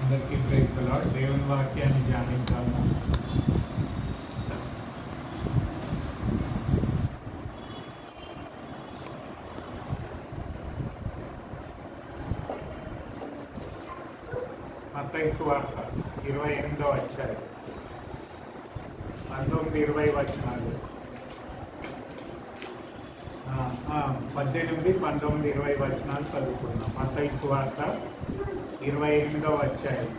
అందరికీ praise the lord. దేవుని వాక్యాన్ని ధ్యానించాము. మత్తయి సువార్త 28వ అధ్యాయం 19-20 వచనాలు. 18, 19, 20 వచనాలు చదువుకుందాం. మత్తయి సువార్త 28వ అధ్యాయం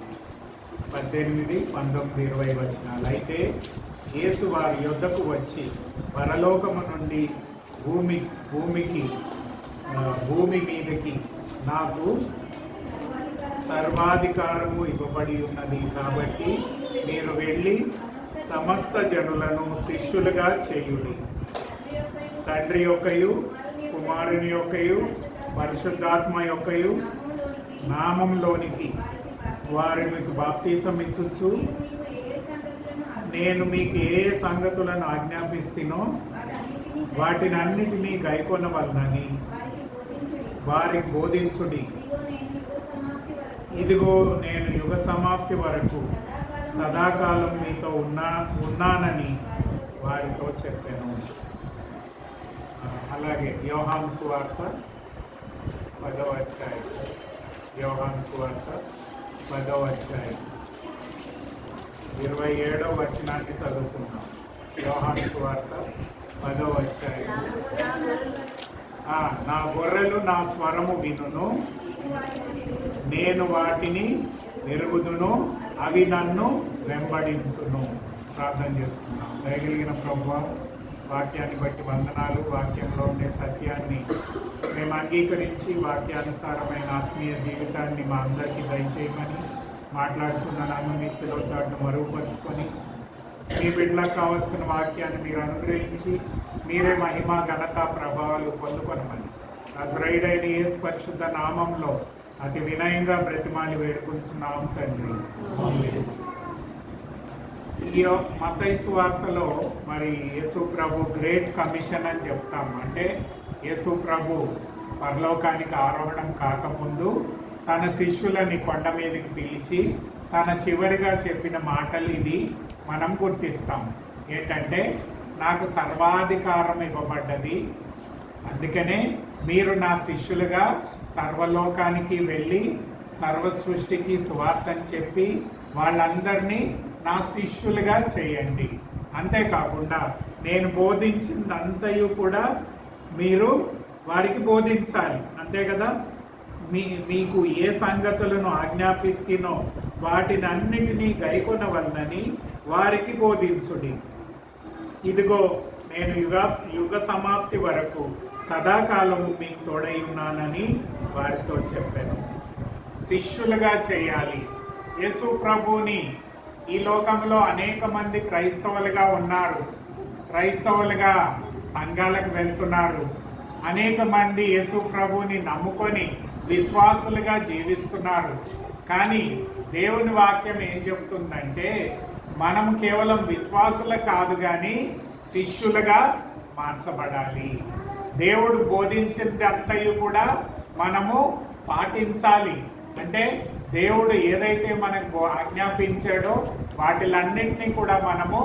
18, 19, 20 వచనాలు. అయితే యేసు వారి యొద్దకు వచ్చి పరలోకము నుండి భూమి మీదకి నాకు సర్వాధికారము ఇవ్వబడి ఉన్నది, కాబట్టి మీరు వెళ్ళి సమస్త జనులను శిష్యులుగా చేయుడి. తండ్రి యొక్కయు కుమారుని యొక్కయు పరిశుద్ధాత్మ యొక్కయు నామంలోనికి వారి మీకు బాప్తీసం ఇచ్చుచు నేను మీకు ఏ సంగతులను ఆజ్ఞాపిస్తునో వాటిని అన్నిటినీ గైకొనవలనని వారికి బోధించుడి. ఇదిగో నేను యుగ సమాప్తి వరకు సదాకాలం మీతో ఉన్నానని వారితో చెప్పాను. అలాగే యోహాను సువార్త 10వ అధ్యాయం, యోహాను సువార్త 10వ అధ్యాయం 27వ వచనాన్ని చదువుకున్నాం. యోహాను సువార్త 10వ అధ్యాయం. నా గొర్రెలు నా స్వరము వినును, నేను వాటిని ఎరుగుదును, అవి నన్ను వెంబడించును. ప్రార్థన చేసుకున్నాం. దయగలిగిన ప్రభువా, వాక్యాన్ని బట్టి వందనాలు. వాక్యంలో ఉండే సత్యాన్ని మేము అంగీకరించి వాక్యానుసారమైన ఆత్మీయ జీవితాన్ని మా అందరికీ దయచేయమని మాట్లాడుతున్న నన్ను మీ శిలో చాటును మరుగుపరుచుకొని మీ బిడ్డలకు కావాల్సిన వాక్యాన్ని మీరు అనుగ్రహించి మీరే మహిమ ఘనత ప్రభావాలు పొందుకొనమని నజరేయుడైన యేసు పరిశుద్ధ నామంలో అతి వినయంగా బ్రతిమాలి వేడుకుంటున్నాం తండ్రి. ఈ మత్తయి సువార్తలో మరి యేసు ప్రభు గ్రేట్ కమిషన్ అని చెప్తాం. అంటే యేసు ప్రభు పరలోకానికి ఆరోహణం కాకముందు తన శిష్యులని కొండ మీదకి పిలిచి తన చివరిగా చెప్పిన మాటలు ఇది మనం గుర్తిస్తాం. ఏంటంటే, నాకు సర్వాధికారం ఇవ్వబడ్డది, అందుకనే మీరు నా శిష్యులుగా సర్వలోకానికి వెళ్ళి సర్వ సృష్టికి సువార్తని చెప్పి వాళ్ళందరినీ నా శిష్యులుగా చేయండి. అంతేకాకుండా నేను బోధించిందంతయు కూడా మీరు వారికి బోధించాలి. అంతే కదా, మీకు ఏ సంగతులను ఆజ్ఞాపిస్తునో వాటిని అన్నిటినీ గైకొనవలనని వారికి బోధించుడి. ఇదిగో నేను యుగ సమాప్తి వరకు సదాకాలము మీకు తోడై ఉన్నానని వారితో చెప్పాను. శిష్యులుగా చేయాలి. యేసు ప్రభుని ఈ లోకంలో అనేక మంది క్రైస్తవులుగా ఉన్నారు, క్రైస్తవులుగా సంఘాలకు వెళ్తున్నారు. అనేక మంది యేసు ప్రభుని నమ్ముకొని విశ్వాసులుగా జీవిస్తున్నారు. కానీ దేవుని వాక్యం ఏం చెప్తుందంటే, మనం కేవలం విశ్వాసులు కాదు కానీ శిష్యులుగా మార్చబడాలి. దేవుడు బోధించింది అంతయు కూడా మనము పాటించాలి. అంటే దేవుడు ఏదైతే మనకు ఆజ్ఞాపించాడో వాటిలన్నింటినీ కూడా మనము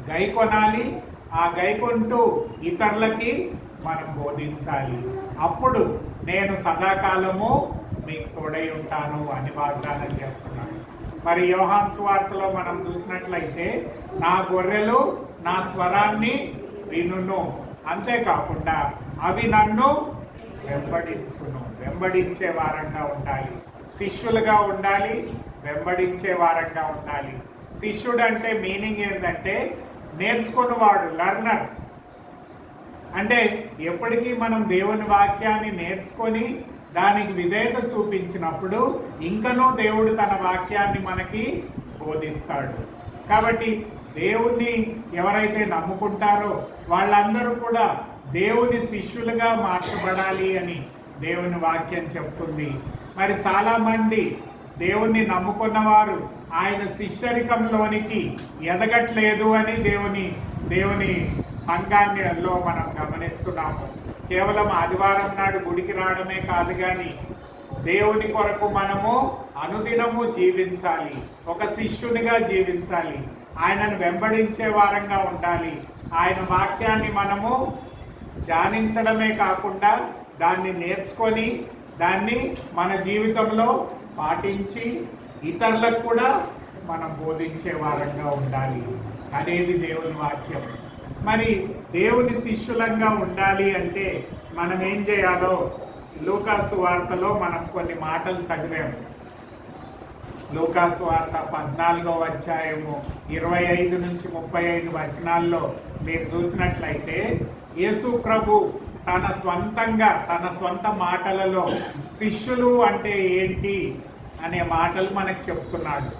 గైకొనాలి. ఆ గైకొంటూ ఇతరులకి మనం బోధించాలి. అప్పుడు నేను సదాకాలము మీకు తోడై ఉంటాను అని వాగ్దానం చేస్తున్నాను. మరి యోహాను సువార్తలో మనం చూసినట్లయితే నా గొర్రెలు నా స్వరాన్ని వినును, అంతేకాకుండా అవి నన్ను వెంబడించును. వెంబడించే వారంగా ఉండాలి, శిష్యులుగా ఉండాలి, వెంబడించే వారంగా ఉండాలి. శిష్యుడు అంటే మీనింగ్ ఏంటంటే నేర్చుకున్నవాడు, లర్నర్. అంటే ఎప్పటికీ మనం దేవుని వాక్యాన్ని నేర్చుకొని దానికి విధేయత చూపించినప్పుడు ఇంకనూ దేవుడు తన వాక్యాన్ని మనకి బోధిస్తాడు. కాబట్టి దేవుణ్ణి ఎవరైతే నమ్ముకుంటారో వాళ్ళందరూ కూడా దేవుని శిష్యులుగా మార్చబడాలి అని దేవుని వాక్యం చెప్తుంది. మరి చాలామంది దేవుణ్ణి నమ్ముకున్నవారు ఆయన శిష్యరికంలోనికి ఎదగట్లేదు అని దేవుని సంఘాన్నిలో మనం గమనిస్తున్నాము. కేవలం ఆదివారం నాడు గుడికి రావడమే కాదు కానీ దేవుని కొరకు మనము అనుదినము జీవించాలి, ఒక శిష్యునిగా జీవించాలి, ఆయనను వెంబడించే వారంగా ఉండాలి. ఆయన వాక్యాన్ని మనము ధ్యానించడమే కాకుండా దాన్ని నేర్చుకొని దాన్ని మన జీవితంలో పాటించి ఇతరులకు కూడా మనం బోధించే వారంగా ఉండాలి అనేది దేవుని వాక్యం. మరి దేవుని శిష్యులంగా ఉండాలి అంటే మనం ఏం చేయాలో లూకాసు వార్తలో మనం కొన్ని మాటలు చదివాము. లూకాసు వార్త 14వ అధ్యాయము 25 నుంచి 35 వచనాల్లో మీరు చూసినట్లయితే యేసు ప్రభు తన స్వంత మాటలలో శిష్యులు అంటే ఏంటి అనే మాటలు మనకు చెప్తున్నాడు.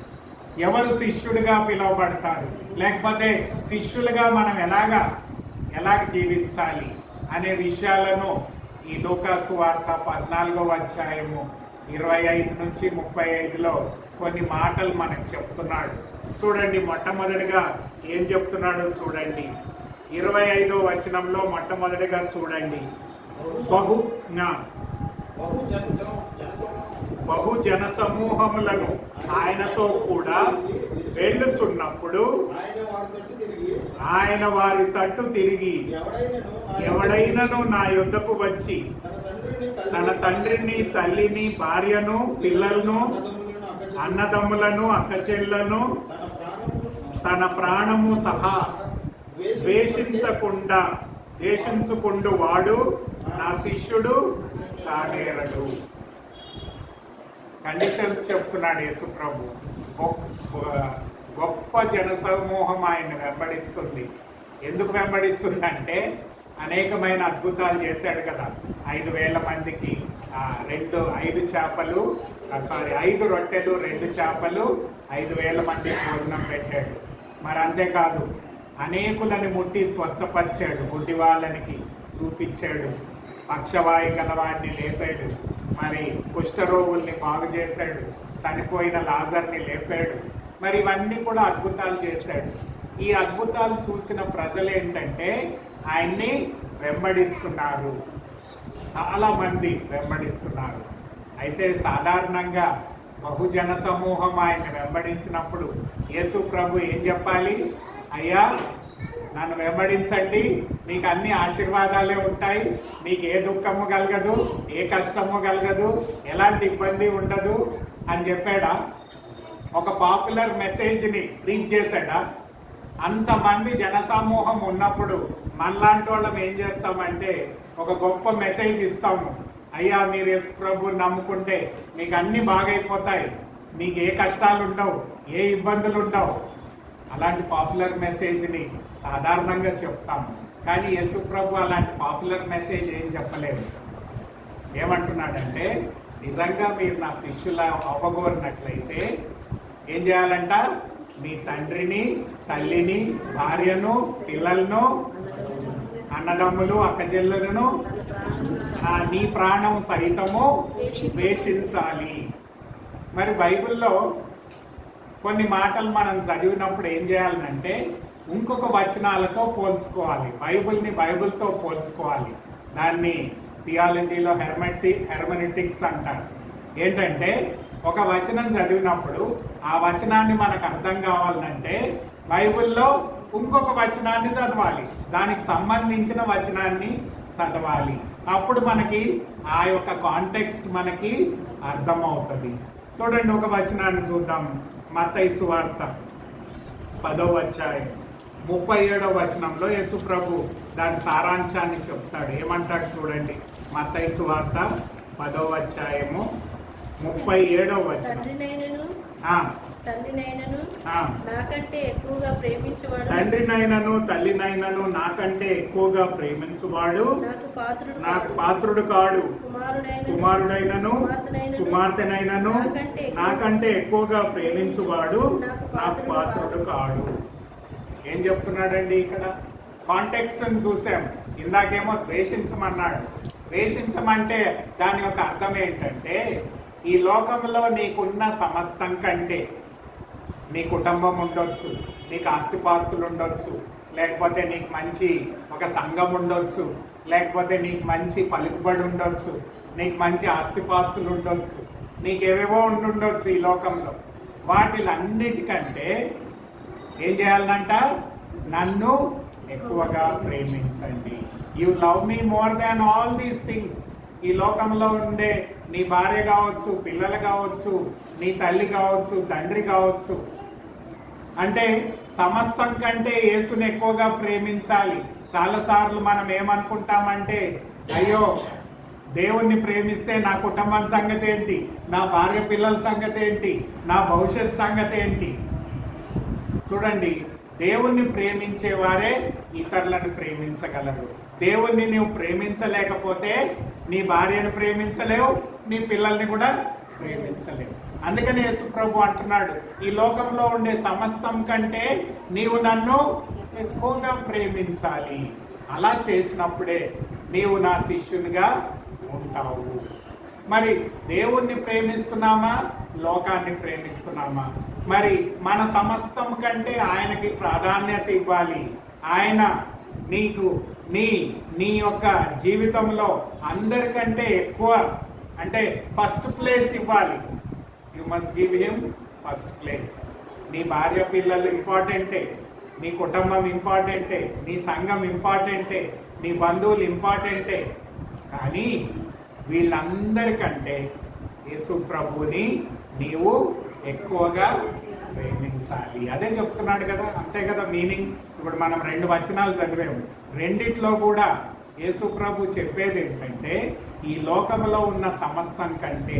ఎవరు శిష్యుడిగా పిలువబడతారు, లేకపోతే శిష్యులుగా మనం ఎలాగ జీవించాలి అనే విషయాలను ఈ లూకాసు వార్త 14వ అధ్యాయము 25 నుంచి 35లో కొన్ని మాటలు మనకు చెప్తున్నాడు. చూడండి, మొట్టమొదటిగా ఏం చెప్తున్నాడో చూడండి. 25వ వచనంలో మొట్టమొదటిగా చూడండి, బహుజన సమూహములను ఆయనతో కూడా వెళ్ళుచున్నప్పుడు ఆయన వారి తట్టు తిరిగి, ఎవడైనను నా యొద్దకు వచ్చి తన తండ్రిని, తల్లిని, భార్యను, పిల్లలను, అన్నదమ్ములను, అక్కచెల్లను, తన ప్రాణము సహా ద్వేషించుకుండు వాడు నా శిష్యుడు కానేరడు. కండిషన్స్ చెప్తున్నాడు యేసు ప్రభు. గొప్ప జనసమూహం ఆయన వెంబడిస్తుంది. ఎందుకు వెంబడిస్తుందంటే అనేకమైన అద్భుతాలు చేశాడు కదా. 5,000 మందికి 5 రొట్టెలు 2 చేపలు 5,000 మందికి భోజనం పెట్టాడు. మరి అంతేకాదు, అనేకులని ముట్టి స్వస్థపరిచాడు, గుడ్డి వాళ్ళనికి చూపించాడు, పక్షవాయు గలవాడిని లేపాడు, మరి కుష్ఠరోగుల్ని బాగు చేశాడు, చనిపోయిన లాజర్ని లేపాడు. మరి ఇవన్నీ కూడా అద్భుతాలు చేశాడు. ఈ అద్భుతాలు చూసిన ప్రజలు ఏంటంటే ఆయన్ని వెంబడిస్తున్నారు, చాలా మంది వెంబడిస్తున్నారు. అయితే సాధారణంగా బహుజన సమూహం ఆయన్ని వెంబడించినప్పుడు యేసు ప్రభు ఏం చెప్పాలి? అయ్యా, నన్ను వెంబడించండి, మీకు అన్ని ఆశీర్వాదాలే ఉంటాయి, మీకు ఏ దుఃఖము కలగదు, ఏ కష్టము కలగదు, ఎలాంటి ఇబ్బంది ఉండదు అని చెప్పాడా? ఒక పాపులర్ మెసేజ్ని ప్రీచ్ చేశాడా? అంతమంది జనసమూహం ఉన్నప్పుడు మనలాంటి వాళ్ళం ఏం చేస్తామంటే ఒక గొప్ప మెసేజ్ ఇస్తాము. అయ్యా, మీరు యేసు ప్రభువుని నమ్ముకుంటే మీకు అన్ని బాగైపోతాయి, మీకు ఏ కష్టాలు ఉండవు, ఏ ఇబ్బందులు ఉండవు. అలాంటి పాపులర్ మెసేజ్ని సాధారణంగా చెప్తాము. కానీ యేసు ప్రభు అలాంటి పాపులర్ మెసేజ్ ఏం చెప్పలేదు. ఏమంటున్నాడంటే, నిజంగా మీరు నా శిష్యుల అవ్వగోరినట్లయితే ఏం చేయాలంట? మీ తండ్రిని, తల్లిని, భార్యను, పిల్లలను, అన్నదమ్ములు, అక్కచెల్లెలను, నీ ప్రాణం సైతము ద్వేషించాలి. మరి బైబిల్లో కొన్ని మాటలు మనం చదివినప్పుడు ఏం చేయాలంటే ఇంకొక వచనాలతో పోల్చుకోవాలి, బైబిల్తో పోల్చుకోవాలి. దాన్ని థియాలజీలో హెర్మెనెటిక్స్ అంటారు. ఏంటంటే ఒక వచనం చదివినప్పుడు ఆ వచనాన్ని మనకు అర్థం కావాలంటే బైబిల్లో ఇంకొక వచనాన్ని చదవాలి, దానికి సంబంధించిన వచనాన్ని చదవాలి. అప్పుడు మనకి ఆ యొక్క కాంటెక్స్ట్ మనకి అర్థమవుతుంది. చూడండి, ఒక వచనాన్ని చూద్దాం. మత్తయి సువార్త 10వ అధ్యాయం 37వ వచనంలో యేసు ప్రభు దాని సారాంశాన్ని చెప్తాడు. ఏమంటాడు చూడండి, మత్తయి సువార్త 10వ అధ్యాయము 37వ వచనం. తండ్రినైనను నాకంటే ఎక్కువగా ప్రేమించువాడు, తండ్రినైనను తల్లినైనను నాకంటే ఎక్కువగా ప్రేమించువాడు నాకు పాత్రుడు కాడు, కుమారుడైనను కుమార్తెనైనను నాకంటే ఎక్కువగా ప్రేమించువాడు నాకు పాత్రుడు కాడు. ఏం చెప్తున్నాడండి ఇక్కడ? కాంటెక్స్ట్ చూసాం. ఇందాకేమో ద్వేషించమన్నాడు. ద్వేషించమంటే దాని యొక్క అర్థం ఏంటంటే, ఈ లోకంలో నీకున్న సమస్తం కంటే నీ కుటుంబం ఉండొచ్చు, నీకు ఆస్తిపాస్తులు ఉండొచ్చు, లేకపోతే నీకు మంచి ఒక సంఘం ఉండొచ్చు, లేకపోతే నీకు మంచి పలుకుబడి ఉండొచ్చు, నీకు మంచి ఆస్తిపాస్తులు ఉండొచ్చు, నీకేవేవో ఉండుండొచ్చు ఈ లోకంలో. వాటిలన్నిటికంటే ఏం చేయాలనంట? నన్ను ఎక్కువగా ప్రేమించండి. You love me more than all these things. ఈ లోకంలో ఉండే నీ భార్య కావచ్చు, పిల్లలు కావచ్చు, నీ తల్లి కావచ్చు, తండ్రి కావచ్చు, అంటే సమస్తం కంటే యేసుని ఎక్కువగా ప్రేమించాలి. చాలాసార్లు మనం ఏమనుకుంటామంటే, అయ్యో దేవుణ్ణి ప్రేమిస్తే నా కుటుంబం సంగతి ఏంటి, నా భార్య పిల్లల సంగతి ఏంటి, నా భవిష్యత్ సంగతి ఏంటి. చూడండి, దేవుణ్ణి ప్రేమించే వారే ఇతరులను ప్రేమించగలరు. దేవుణ్ణి నువ్వు ప్రేమించలేకపోతే నీ భార్యను ప్రేమించలేవు, నీ పిల్లల్ని కూడా ప్రేమించలేవు. అందుకని యేసు ప్రభు అంటున్నాడు, ఈ లోకంలో ఉండే సమస్తం కంటే నీవు నన్ను ఎక్కువగా ప్రేమించాలి. అలా చేసినప్పుడే నీవు నా శిష్యునిగా ఉంటావు. మరి దేవుణ్ణి ప్రేమిస్తున్నామా, లోకాన్ని ప్రేమిస్తున్నామా? మరి మన సమస్తం కంటే ఆయనకి ప్రాధాన్యత ఇవ్వాలి. ఆయన నీకు నీ యొక్క జీవితంలో అందరికంటే ఎక్కువ, అంటే ఫస్ట్ ప్లేస్ ఇవ్వాలి. You must give him first place. నీ భార్య పిల్లలు ఇంపార్టెంటే, నీ కుటుంబం ఇంపార్టెంటే, నీ సంఘం ఇంపార్టెంటే, నీ బంధువులు ఇంపార్టెంటే. కానీ వీళ్ళందరికంటే యేసు ప్రభువుని నీవు ఎక్కువగా ప్రేమించాలి. అదే చెప్తున్నాడు కదా, అంతే కదా మీనింగ్. ఇప్పుడు మనం 2 వచనాలు చదివాము. రెండిట్లో కూడా యేసు ప్రభు చెప్పేది ఏంటంటే, ఈ లోకంలో ఉన్న సమస్తం కంటే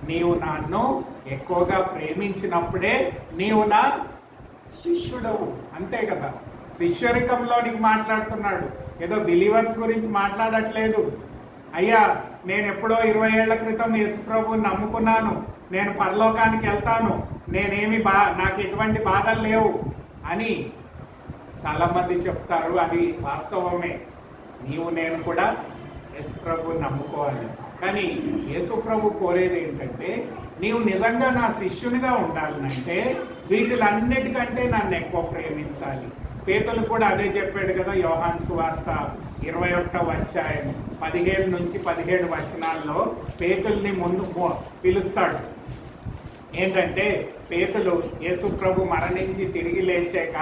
నీవు నన్ను ఎక్కువగా ప్రేమించినప్పుడే నీవు నా శిష్యుడవు. అంతే కదా, శిష్యరికంలోనికి మాట్లాడుతున్నాడు. ఏదో బిలీవర్స్ గురించి మాట్లాడట్లేదు. అయ్యా నేను ఎప్పుడో 20 ఏళ్ల క్రితం యేసు ప్రభువుని నమ్ముకున్నాను, నేను పరలోకానికి వెళ్తాను, నాకు ఎటువంటి బాధలు లేవు అని చాలామంది చెప్తారు. అది వాస్తవమే. నీవు నేను కూడా యేసు ప్రభువుని నమ్ముకోవాలి. కానీ యేసు ప్రభు కోరేది ఏంటంటే, నీవు నిజంగా నా శిష్యునిగా ఉండాలంటే వీటిలన్నిటికంటే నన్ను ఎక్కువ ప్రేమించాలి. పేతులు కూడా అదే చెప్పాడు కదా, యోహాను సువార్త 21వ అధ్యాయం 15 నుంచి 17 వచనాల్లో పేతుల్ని ముందు పిలుస్తాడు. ఏంటంటే, పేతులు యేసు ప్రభు మరణించి తిరిగి లేచాక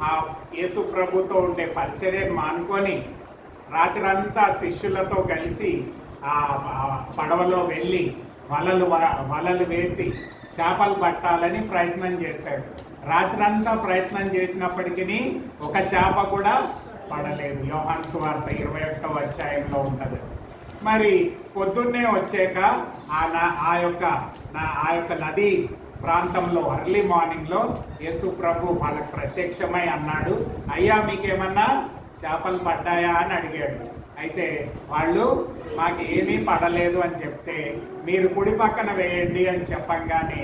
ఆ యేసు ప్రభుతో ఉండే పరిచర్యను మానుకొని రాత్రంతా శిష్యులతో కలిసి ఆ పడవలో వెళ్ళి వలలు వేసి చేపలు పట్టాలని ప్రయత్నం చేశాడు. రాత్రంతా ప్రయత్నం చేసినప్పటికీ ఒక చేప కూడా పడలేదు. యోహాను సువార్త 21వ అధ్యాయంలో ఉంటుంది. మరి పొద్దున్నే వచ్చాక ఆ యొక్క నది ప్రాంతంలో ఎర్లీ మార్నింగ్లో యేసు ప్రభు వాళ్ళకి ప్రత్యక్షమై అన్నాడు, అయ్యా మీకేమన్నా చేపలు పడ్డాయా అని అడిగాడు. అయితే వాళ్ళు మాకు ఏమీ పడలేదు అని చెప్తే, మీరు కుడి పక్కన వేయండి అని చెప్పంగానే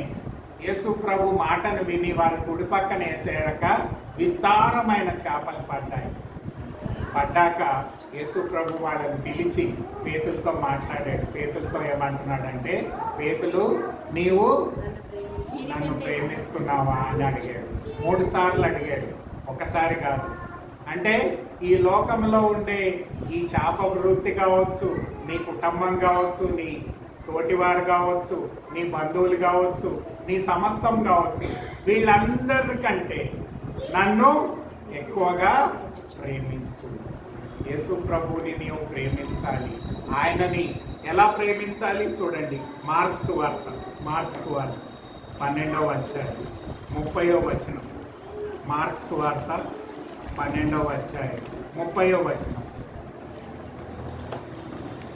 యేసు ప్రభు మాటను విని వారు కుడి పక్కన వేసాక విస్తారమైన చేపలు పడ్డాయి. పడ్డాక యేసు ప్రభు వాళ్ళని పిలిచి పేతులతో మాట్లాడాడు. పేతులతో ఏమంటున్నాడంటే, పేతులు నీవు నన్ను ప్రేమిస్తున్నావా అని అడిగాడు. 3 సార్లు అడిగాడు, ఒకసారి కాదు. అంటే ఈ లోకంలో ఉండే ఈ చేప వృత్తి కావచ్చు, నీ కుటుంబం కావచ్చు, నీ తోటివారు కావచ్చు, నీ బంధువులు కావచ్చు, నీ సమస్తం కావచ్చు, వీళ్ళందరికంటే నన్ను ఎక్కువగా ప్రేమించు. యేసు ప్రభువుని నీవు ప్రేమించాలి. ఆయనని ఎలా ప్రేమించాలి చూడండి. మార్క్స్ వార్త 12వ అధ్యాయం 30వ వచనం. మార్క్స్ వార్త 12వ అధ్యాయం 30వ వచనం.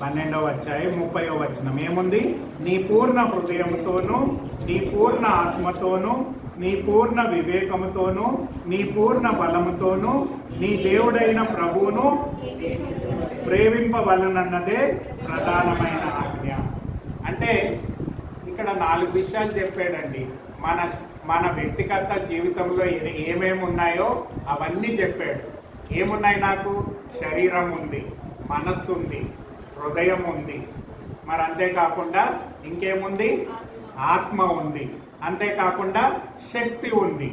12వ అధ్యాయం 30వ వచనం ఏముంది? నీ పూర్ణ హృదయంతోనూ, నీ పూర్ణ ఆత్మతోనూ, నీ పూర్ణ వివేకముతోనూ, నీ పూర్ణ బలముతోనూ నీ దేవుడైన ప్రభువును ప్రేమింపవలనన్నదే ప్రధానమైన ఆజ్ఞ. అంటే ఇక్కడ 4 విషయాలు చెప్పాడండి. మన వ్యక్తిగత జీవితంలో ఏమేమి ఉన్నాయో అవన్నీ చెప్పాడు. ఏమున్నాయి? నాకు శరీరం ఉంది, మనస్సు ఉంది, హృదయం ఉంది, మరి అంతేకాకుండా ఇంకేముంది? ఆత్మ ఉంది, అంతేకాకుండా శక్తి ఉంది.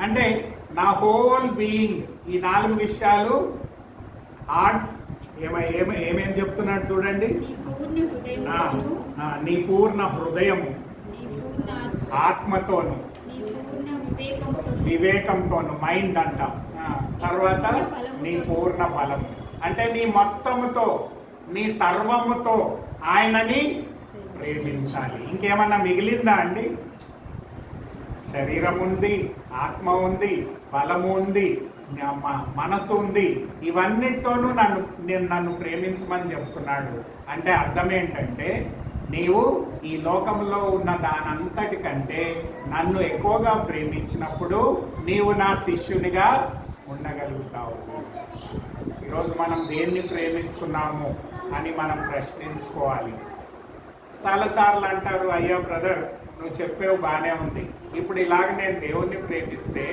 అంటే నా హోల్ బీయింగ్, ఈ 4 విషయాలు హార్ట్, ఏమేం చెప్తున్నాడు చూడండి. నీ పూర్ణ హృదయముతోను, నీ పూర్ణ హృదయము, నీ పూర్ణ ఆత్మతోను, నీ పూర్ణ వివేకముతోను, వివేకంతోను, మైండ్ అంట. తర్వాత నీ పూర్ణ బలము అంటే నీ మొత్తముతో, నీ సర్వముతో ఆయనని ప్రేమించాలి. ఇంకేమన్నా మిగిలిందా అండి? శరీరం ఉంది, ఆత్మ ఉంది, బలము ఉంది, మనసు ఉంది. ఇవన్నిటితోనూ నన్ను ప్రేమించమని చెప్తున్నాడు. అంటే అర్థం ఏంటంటే, నీవు ఈ లోకంలో ఉన్న దానంతటి కంటే నన్ను ఎక్కువగా ప్రేమించినప్పుడు నీవు నా శిష్యునిగా ఉండగలుగుతావు. ఈరోజు మనం దేన్ని ప్రేమిస్తున్నాము అని మనం ప్రశ్నించుకోవాలి. చాలాసార్లు అంటారు, అయ్యా బ్రదర్ నువ్వు చెప్పేవు బాగానే ఉంది, ఇప్పుడు ఇలాగ నేను దేవుణ్ణి ప్రేమిస్తే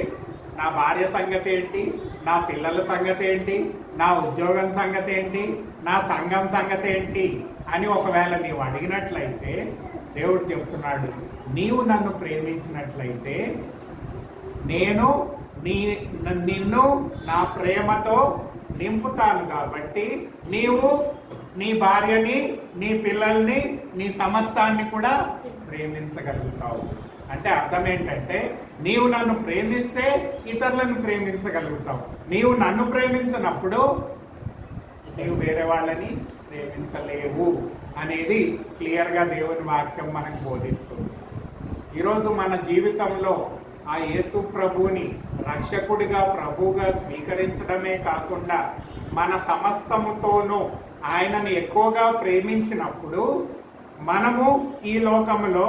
నా భార్య సంగతి ఏంటి, నా పిల్లల సంగతి ఏంటి, నా ఉద్యోగం సంగతి ఏంటి, నా సంఘం సంగతి ఏంటి అని ఒకవేళ నీవు అడిగినట్లయితే దేవుడు చెప్తున్నాడు, నీవు నన్ను ప్రేమించినట్లయితే నేను నిన్ను నా ప్రేమతో నింపుతాను. కాబట్టి నీవు నీ భార్యని, నీ పిల్లల్ని, నీ సమస్తాన్ని కూడా ప్రేమించగలుగుతావు. అంటే అర్థం ఏంటంటే, నీవు నన్ను ప్రేమిస్తే ఇతరులను ప్రేమించగలుగుతావు. నీవు నన్ను ప్రేమించినప్పుడు నీవు వేరే వాళ్ళని ప్రేమించలేవు అనేది క్లియర్గా దేవుని వాక్యం మనకు బోధిస్తుంది. ఈరోజు మన జీవితంలో ఆ యేసు ప్రభువుని రక్షకుడిగా, ప్రభువుగా స్వీకరించడమే కాకుండా మన సమస్తముతోనూ ఆయనని ఎక్కువగా ప్రేమించినప్పుడు మనము ఈ లోకంలో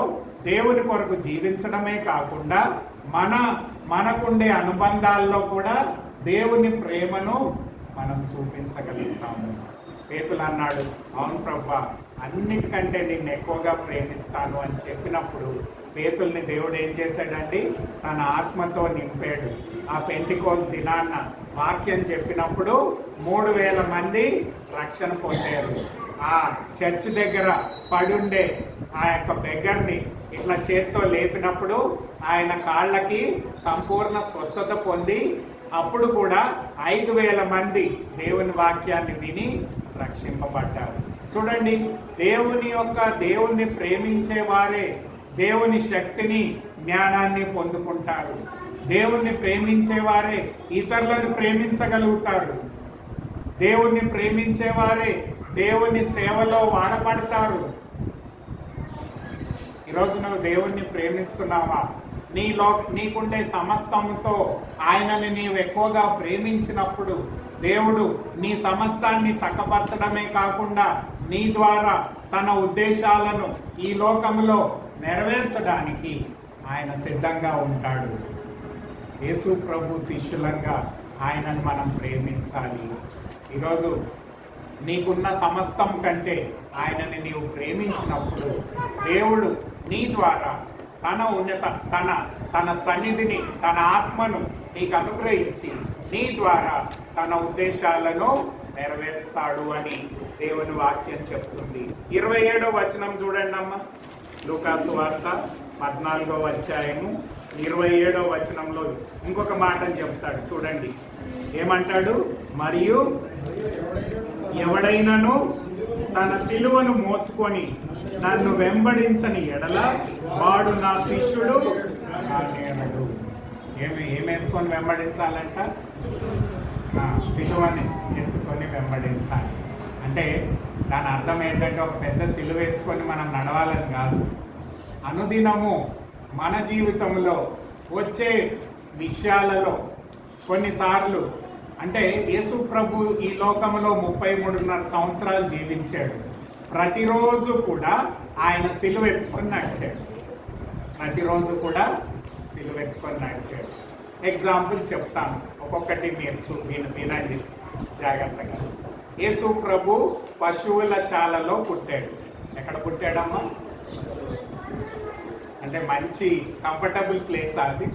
దేవుని కొరకు జీవించడమే కాకుండా మనకుండే అనుబంధాల్లో కూడా దేవుని ప్రేమను మనం చూపించగలుగుతాము. పేతులు అన్నాడు, అవును ప్రభువా, అన్నిటికంటే నిన్ను ఎక్కువగా ప్రేమిస్తాను అని చెప్పినప్పుడు పేతుల్ని దేవుడు ఏం చేశాడండి? తన ఆత్మతో నింపాడు. ఆ పెంటెకోస్తు దినాన్న వాక్యం చెప్పినప్పుడు 3000 మంది రక్షణ పొందారు. ఆ చర్చ్ దగ్గర పడుండే ఆ యొక్క బెగ్గర్ని ఇట్లా చేత్తో లేపినప్పుడు ఆయన కాళ్ళకి సంపూర్ణ స్వస్థత పొంది, అప్పుడు కూడా 5000 మంది దేవుని వాక్యాన్ని విని రక్షింపబడ్డారు. చూడండి, దేవుణ్ణి ప్రేమించే వారే దేవుని శక్తిని, జ్ఞానాన్ని పొందుకుంటారు. దేవుణ్ణి ప్రేమించే వారే ఇతరులను ప్రేమించగలుగుతారు. దేవుణ్ణి ప్రేమించే వారే దేవుని సేవలో వాడబడతారు. ఈరోజు నువ్వు దేవుణ్ణి ప్రేమిస్తున్నావా? నీకుండే సమస్తముతో ఆయనని నీవు ఎక్కువగా ప్రేమించినప్పుడు దేవుడు నీ సమస్తాన్ని చక్కపరచడమే కాకుండా నీ ద్వారా తన ఉద్దేశాలను ఈ లోకంలో నెరవేర్చడానికి ఆయన సిద్ధంగా ఉంటాడు. యేసు ప్రభు శిష్యులంగా ఆయనను మనం ప్రేమించాలి. ఈరోజు నీకున్న సమస్తం కంటే ఆయనని నీవు ప్రేమించినప్పుడు దేవుడు నీ ద్వారా తన సన్నిధిని, తన ఆత్మను నీకు అనుగ్రహించి నీ ద్వారా తన ఉద్దేశాలను నెరవేరుస్తాడు అని దేవుని వాక్యం చెప్తుంది. 27వ వచనం చూడండి అమ్మ. లూకాసు వార్త 14వ అధ్యాయము 27వ వచనంలో ఇంకొక మాటను చెప్తాడు చూడండి. ఏమంటాడు? మరియు ఎవడైనను తన సిలువను మోసుకొని నన్ను వెంబడించని ఎడల వాడు నా శిష్యుడు కానేరడు. ఏమేసుకొని వెంబడించాలంట? సిలువని ఎత్తుకొని వెంబడించాలి. అంటే దాని అర్థం ఏంటంటే, ఒక పెద్ద సిలువ వేసుకొని మనం నడవాలని కాదు. అనుదినము మన జీవితంలో వచ్చే విషయాలలో కొన్నిసార్లు అంటే యేసు ప్రభు ఈ లోకంలో 33.5 సంవత్సరాలు జీవించాడు. ప్రతిరోజు కూడా ఆయన సిలువ ఎత్తుకొని నడిచాడు. ప్రతిరోజు కూడా సిలువ ఎత్తుకొని నడిచాడు. ఎగ్జాంపుల్ చెప్తాను, ఒక్కొక్కటి మీరు వినండి జాగ్రత్తగా. యేసు ప్రభు పశువుల శాలలో పుట్టాడు. ఎక్కడ పుట్టాడమ్మా? అంటే మంచి కంఫర్టబుల్ ప్లేస్ అది.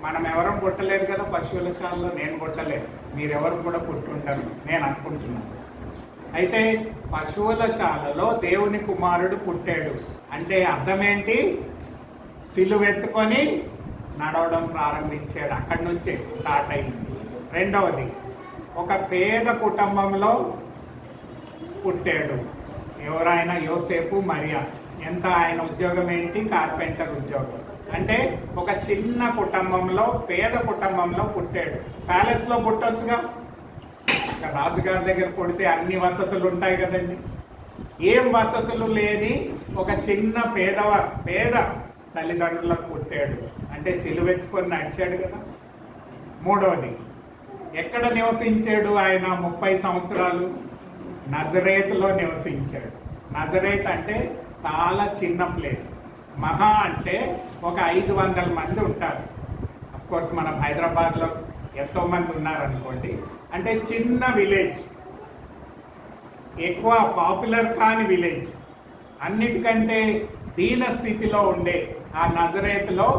మనం ఎవరం పుట్టలేదు కదా పశువుల శాలలో. నేను పుట్టలేదు, మీరెవరు కూడా పుట్టుంటారు నేను అనుకుంటున్నాను. అయితే పశువుల శాలలో దేవుని కుమారుడు పుట్టాడు అంటే అర్థం ఏంటి? సిలువెత్తుకొని నడవడం ప్రారంభించాడు. అక్కడి నుంచే స్టార్ట్ అయింది. రెండవది, ఒక పేద కుటుంబంలో పుట్టాడు. ఎవరైనా యోసేపు మరియా. ఎంత ఆయన ఉద్యోగం ఏంటి? కార్పెంటర్ ఉద్యోగం. అంటే ఒక చిన్న కుటుంబంలో, పేద కుటుంబంలో పుట్టాడు. ప్యాలెస్లో పుట్టొచ్చుగా, రాజుగారి దగ్గర పుడితే అన్ని వసతులు ఉంటాయి కదండి. ఏం వసతులు లేని ఒక చిన్న పేద తల్లిదండ్రులకు పుట్టాడు. అంటే సిలువెత్తుకొని నడిచాడు కదా. మూడవది, ఎక్కడ నివసించాడు ఆయన 30 సంవత్సరాలు? నజరేతులో నివసించాడు. నజరేత్ అంటే చాలా చిన్న ప్లేస్. మహా అంటే ఒక 500 మంది ఉంటారు. అఫ్కోర్స్ మనం హైదరాబాద్లో ఎంతో మంది ఉన్నారనుకోండి. అంటే చిన్న విలేజ్, ఎక్కువ పాపులర్ కాని విలేజ్. అన్నిటికంటే దీన స్థితిలో ఉండే ఆ నజరేతులో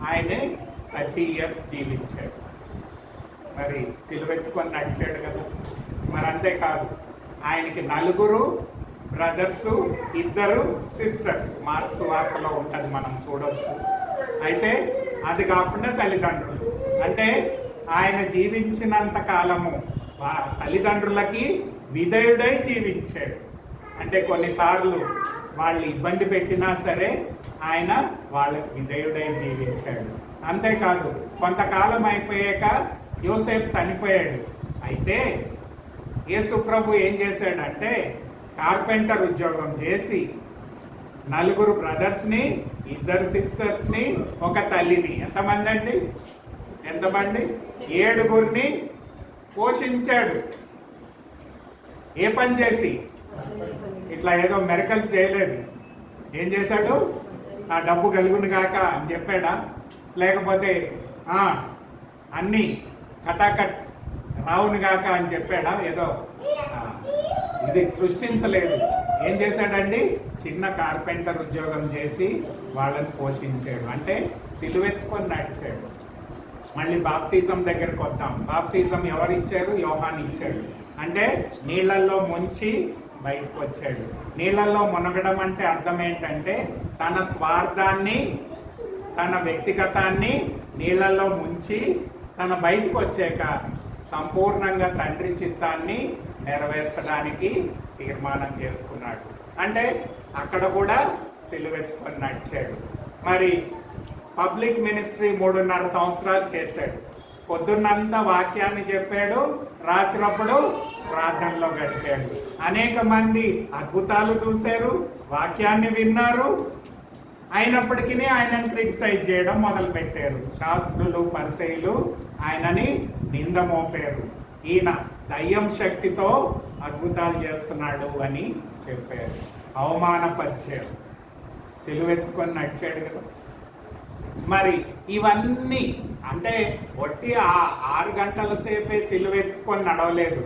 ఆయనే 30 years జీవించాడు. మరి సిలువెత్తుకొని నడిచాడు కదా. మరి అంతేకాదు, ఆయనకి 4 బ్రదర్స్, 2 సిస్టర్స్. మార్క్స్ వార్తలో ఉంటుంది, మనం చూడవచ్చు. అయితే అది కాకుండా తల్లిదండ్రులు. అంటే ఆయన జీవించినంత కాలము తల్లిదండ్రులకి విధేయుడై జీవించాడు. అంటే కొన్నిసార్లు వాళ్ళు ఇబ్బంది పెట్టినా సరే ఆయన వాళ్ళకి విధేయుడై జీవించాడు. అంతేకాదు, కొంతకాలం అయిపోయాక యోసేపు చనిపోయాడు. అయితే యేసు ప్రభు ఏం చేశాడంటే కార్పెంటర్ ఉద్యోగం చేసి 4 బ్రదర్స్ని, 2 సిస్టర్స్ని, ఒక తల్లిని, ఎంతమంది అండి? 7 పోషించాడు. ఏ పని చేసి? ఇట్లా ఏదో మెరకల్ చేయలేదు. ఏం చేశాడు? నా డబ్బు కలుగును గాక అని చెప్పాడా? లేకపోతే అన్నీ కటాకట్ రావును గాక అని చెప్పాడా? ఏదో ఇది సృష్టించలేదు. ఏం చేశాడండి? చిన్న కార్పెంటర్ ఉద్యోగం చేసి వాళ్ళని పోషించాడు. అంటే సిలువెత్తుకొని నడిచాడు. మళ్ళీ బాప్టిజం దగ్గరకు వద్దాం. బాప్టిజం ఎవరు ఇచ్చారు? యోహాను ఇచ్చాడు. అంటే నీళ్ళల్లో ముంచి బయటకు వచ్చాడు. నీళ్ళల్లో మునగడం అంటే అర్థం ఏంటంటే తన స్వార్థాన్ని, తన వ్యక్తిగతాన్ని నీళ్ళల్లో ముంచి తన బయటకు వచ్చాక సంపూర్ణంగా తండ్రి చిత్తాన్ని నెరవేర్చడానికి తీర్మానం చేసుకున్నాడు. అంటే అక్కడ కూడా సిలువెత్తుకొని నడిచాడు. మరి పబ్లిక్ మినిస్ట్రీ 3.5 సంవత్సరాలు చేశాడు. పొద్దున్నంతా వాక్యాన్ని చెప్పాడు, రాత్రప్పుడు ప్రార్థనలో గడిపాడు. అనేక మంది అద్భుతాలు చూశారు, వాక్యాన్ని విన్నారు. అయినప్పటికీ ఆయనను క్రిటిసైజ్ చేయడం మొదలుపెట్టారు. శాస్త్రులు, పరిసయ్యులు ఆయనని నింద మోపారు. ఈయన దయ్యం శక్తితో అద్భుతాలు చేస్తున్నాడు అని చెప్పారు, అవమానపరిచారు. సిలువెత్తుకొని నడిచాడు కదా. మరి ఇవన్నీ అంటే ఒట్టి 6 గంటల సేపే సిలువెత్తుకొని నడవలేదు.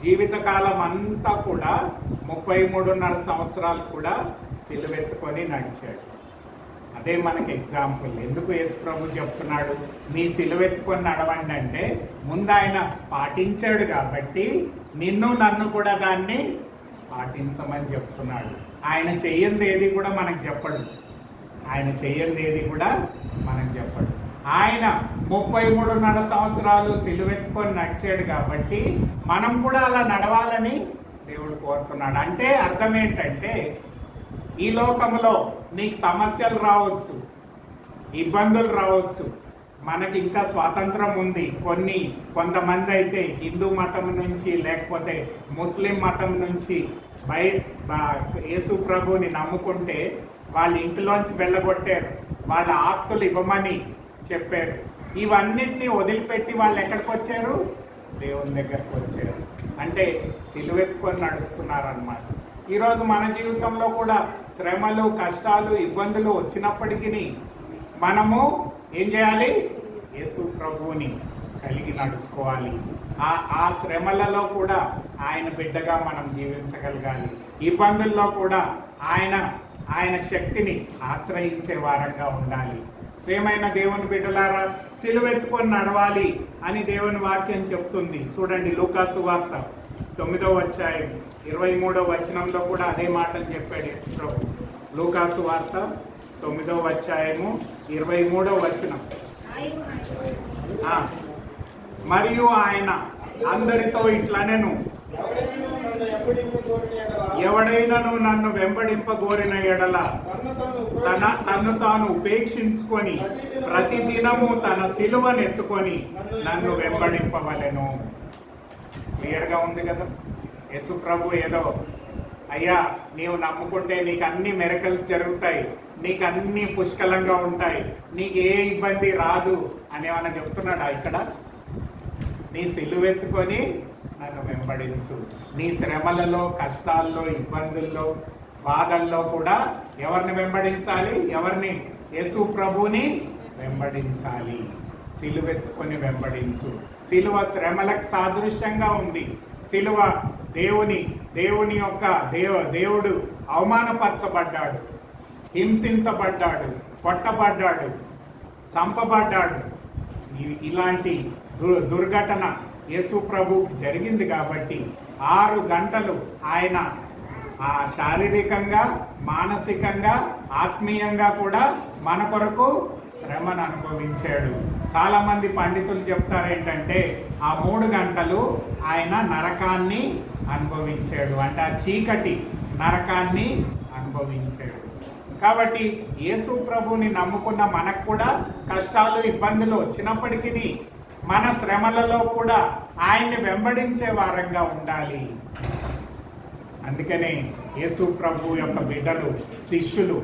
జీవితకాలం అంతా కూడా 33.5 సంవత్సరాలు కూడా సిలువెత్తుకొని నడిచాడు. అదే మనకి ఎగ్జాంపుల్. ఎందుకు యేసు ప్రభు చెప్తున్నాడు మీ సిలువెత్తుకొని నడవండి అంటే, ముందు ఆయన పాటించాడు కాబట్టి నిన్ను నన్ను కూడా దాన్ని పాటించమని చెప్తున్నాడు. ఆయన చెయ్యంది ఏది కూడా మనకు చెప్పడు. ఆయన చెయ్యంది ఏది కూడా మనకు చెప్పడు. ఆయన 33.5 సంవత్సరాలు సిలువెత్తుకొని నడిచాడు కాబట్టి మనం కూడా అలా నడవాలని దేవుడు కోరుతున్నాడు. అంటే అర్థం ఏంటంటే ఈ లోకంలో నీకు సమస్యలు రావచ్చు, ఇబ్బందులు రావచ్చు. మనకి ఇంకా స్వాతంత్రం ఉంది. కొంతమంది అయితే హిందూ మతం నుంచి లేకపోతే ముస్లిం మతం నుంచి యేసు ప్రభుని నమ్ముకుంటే వాళ్ళ ఇంటిలోంచి వెళ్ళగొట్టారు, వాళ్ళ ఆస్తులు ఇవ్వమని చెప్పారు. ఇవన్నిటినీ వదిలిపెట్టి వాళ్ళు ఎక్కడికి వచ్చారు? దేవుని దగ్గరకు వచ్చారు. అంటే సిలువెత్తుకొని నడుస్తున్నారన్నమాట. ఈరోజు మన జీవితంలో కూడా శ్రమలు, కష్టాలు, ఇబ్బందులు వచ్చినప్పటికీ మనము ఏం చేయాలి? యేసు ప్రభువుని కలిగి నడుచుకోవాలి. ఆ శ్రమలలో కూడా ఆయన బిడ్డగా మనం జీవించగలగాలి. ఇబ్బందుల్లో కూడా ఆయన శక్తిని ఆశ్రయించే వారంగా ఉండాలి. ప్రియమైన దేవుని బిడ్డలారా, సిలువెత్తుకొని నడవాలి అని దేవుని వాక్యం చెప్తుంది. చూడండి, లూకాసు వార్త 9వ అధ్యాయం 23వ వచనంలో కూడా అదే మాటలు చెప్పాడు యేసు ప్రభు. లూకాసు వార్త 9వ అధ్యాయము 23వ వచనం. మరియు ఆయన అందరితో ఇట్లనెను, ఎవడైనను నన్ను వెంబడింపగోరిన ఎడల తన్ను తాను ఉపేక్షించుకొని ప్రతిదినము తన సిలువను ఎత్తుకొని నన్ను వెంబడింపవలెను. క్లియర్ గా ఉంది కదా. యేసు ప్రభు ఏదో అయ్యా నీవు నమ్ముకుంటే నీకు అన్ని మెరకల్స్ జరుగుతాయి, నీకు అన్ని పుష్కలంగా ఉంటాయి, నీకు ఏ ఇబ్బంది రాదు అని ఏమన్నా చెప్తున్నాడా ఇక్కడ? నీ సిలువెత్తుకొని నన్ను వెంబడించు. నీ శ్రమలలో, కష్టాల్లో, ఇబ్బందుల్లో, బాధల్లో కూడా ఎవరిని వెంబడించాలి? ఎవరిని? యేసు ప్రభుని వెంబడించాలి. సిలువెత్తుకొని వెంబడించు. సిలువ శ్రమలకు సాదృశ్యంగా ఉంది. సిలువ దేవుని యొక్క దేవుడు అవమానపరచబడ్డాడు, హింసించబడ్డాడు, కొట్టబడ్డాడు, చంపబడ్డాడు. ఇలాంటి దుర్ఘటన యేసు ప్రభుకి జరిగింది కాబట్టి 6 గంటలు ఆయన ఆ శారీరకంగా, మానసికంగా, ఆత్మీయంగా కూడా మన కొరకు శ్రమను అనుభవించాడు. చాలా మంది పండితులు చెప్తారు ఏంటంటే ఆ 3 గంటలు ఆయన నరకాన్ని అనుభవించాడు, అంటే ఆ చీకటి నరకాన్ని అనుభవించాడు. కాబట్టి యేసు ప్రభుని నమ్ముకున్న మనకు కూడా కష్టాలు, ఇబ్బందులు వచ్చినప్పటికీ మన శ్రమలలో కూడా ఆయన్ని వెంబడించే వారంగా ఉండాలి. అందుకనే యేసు ప్రభు యొక్క బిడ్డలు, శిష్యులు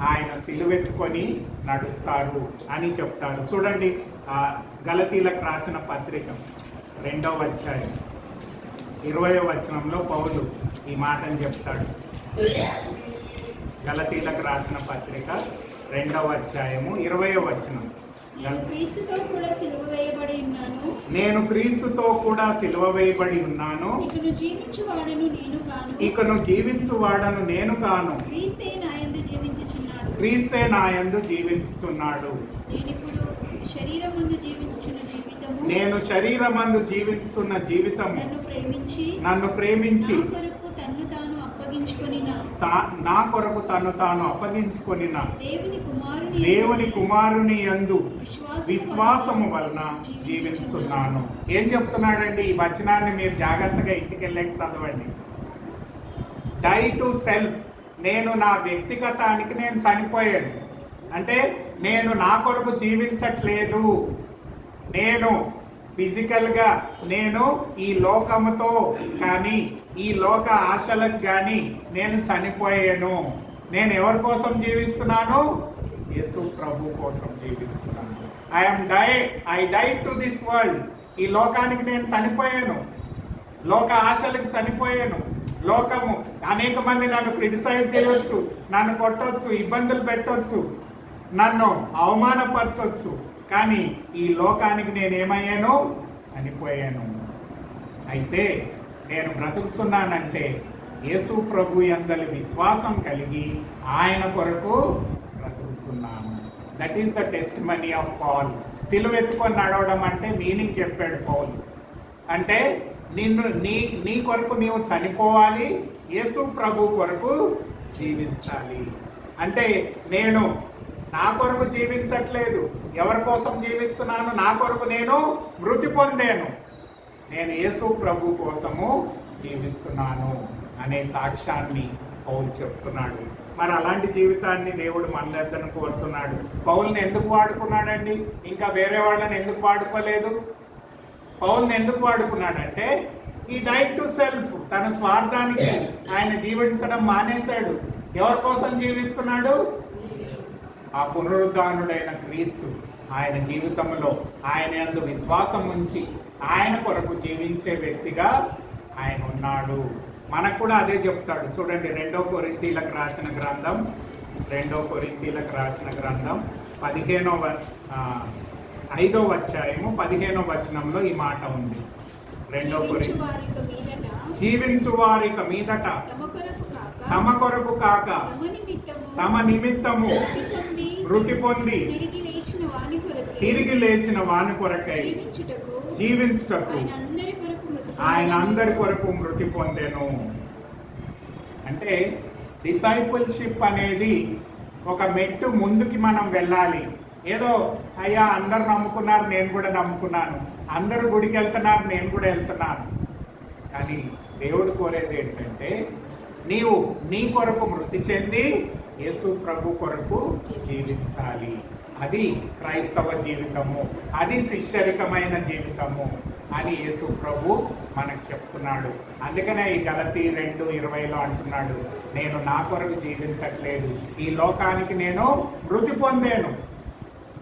ఆయన సిలువెత్తుకొని నడుస్తారు అని చెప్తారు. చూడండి, గలతీలకు రాసిన పత్రిక 2వ అధ్యాయం 20వ వచనంలో పౌలు ఈ మాటని చెప్తాడు. గలతీలకు రాసిన పత్రిక 2వ అధ్యాయము 20వ వచనం. నేను క్రీస్తుతో కూడా సిలువ వేయబడి ఉన్నాను. ఇకను జీవించువాడను నేను కాను, క్రీస్తే నాయందు జీవించుచున్నాడు. నేను శరీరమందు జీవించుచున్న జీవితము నన్ను ప్రేమించి నా కొరకు తను తాను అప్పగించుకొనిన దేవుని కుమారుని యందు విశ్వాసము వలన జీవించున్నాను. ఏం చెప్తున్నాడండి? ఈ వచనాన్ని మీరు జాగ్రత్తగా ఇంటికి వెళ్ళాక చదవండి. Die to self. నేను నా వ్యక్తిగతానికి నేను చనిపోయాను. అంటే నేను నా కొరకు జీవించట్లేదు. నేను ఫిజికల్గా నేను ఈ లోకముతో కానీ ఈ లోక ఆశలకు కానీ నేను చనిపోయాను. నేను ఎవరి కోసం జీవిస్తున్నాను? యేసు ప్రభు కోసం జీవిస్తున్నాను. I die to this world. ఈ లోకానికి నేను చనిపోయాను, లోక ఆశలకు చనిపోయాను. లోకము అనేక మంది నన్ను క్రిటిసైజ్ చేయవచ్చు, నన్ను కొట్టవచ్చు, ఇబ్బందులు పెట్టవచ్చు, నన్ను అవమానపరచవచ్చు. కానీ ఈ లోకానికి నేనేమయ్యాను? చనిపోయాను. అయితే నేను బ్రతుకుతున్నానంటే యేసు ప్రభు యందలి విశ్వాసం కలిగి ఆయన కొరకు బ్రతుకుతున్నాను. That is the testimony of Paul. సిలువెత్తుకొని నడవడం అంటే మీనింగ్ చెప్పాడు పౌల్. అంటే నీ కొరకు నీవు చనిపోవాలి, యేసు ప్రభు కొరకు జీవించాలి. అంటే నేను నా కొరకు జీవించట్లేదు, ఎవరి కోసం జీవిస్తున్నాను? నా కొరకు నేను మృతి పొందాను, నేను యేసు ప్రభు కోసము జీవిస్తున్నాను అనే సాక్ష్యాన్ని పౌలు చెప్తున్నాడు. మరి అలాంటి జీవితాన్ని దేవుడు మనలందరిని కోరుతున్నాడు. పౌల్ని ఎందుకు వాడుకున్నాడండి? ఇంకా వేరే వాళ్ళని ఎందుకు వాడుకోలేదు? పౌల్ని ఎందుకు వాడుకున్నాడంటే ఈ డైట్ టు సెల్ఫ్. తన స్వార్థానికి ఆయన జీవించడం మానేశాడు. ఎవరి కోసం జీవిస్తున్నాడు? ఆ పునరుద్ధానుడైన క్రీస్తు ఆయన జీవితంలో ఆయన యందు విశ్వాసం ఉంచి ఆయన కొరకు జీవించే వ్యక్తిగా ఆయన ఉన్నాడు. మనకు కూడా అదే చెప్తాడు. చూడండి, 2 కొరింథీలకు రాసిన గ్రంథం 5వ అధ్యాయము 15వ వచనంలో ఈ మాట ఉంది. 2 కొరింథీ జీవించు వారిక మీదట తమ కొరకు కాక తమ నిమిత్తము మృతి పొంది తిరిగి లేచిన వాని కొరకై జీవించుటకు ఆయన అందరి కొరకు మృతి పొందెను. అంటే డిసైపుల్షిప్ అనేది ఒక మెట్టు ముందుకి మనం వెళ్ళాలి. ఏదో అయ్యా అందరు నమ్ముకున్నారు, నేను కూడా నమ్ముకున్నాను, అందరూ గుడికి వెళ్తున్నారు, నేను కూడా వెళ్తున్నాను. కానీ దేవుడు కోరేది ఏంటంటే నీవు నీ కొరకు మృతి చెంది యేసు ప్రభు కొరకు జీవించాలి. అది క్రైస్తవ జీవితము, అది శిష్యరికమైన జీవితము అని యేసు ప్రభు మనకు చెప్తున్నాడు. అందుకనే ఈ గలతీ 2:20 అంటున్నాడు, నేను నా కొరకు జీవించట్లేదు, ఈ లోకానికి నేను మృతి పొందాను,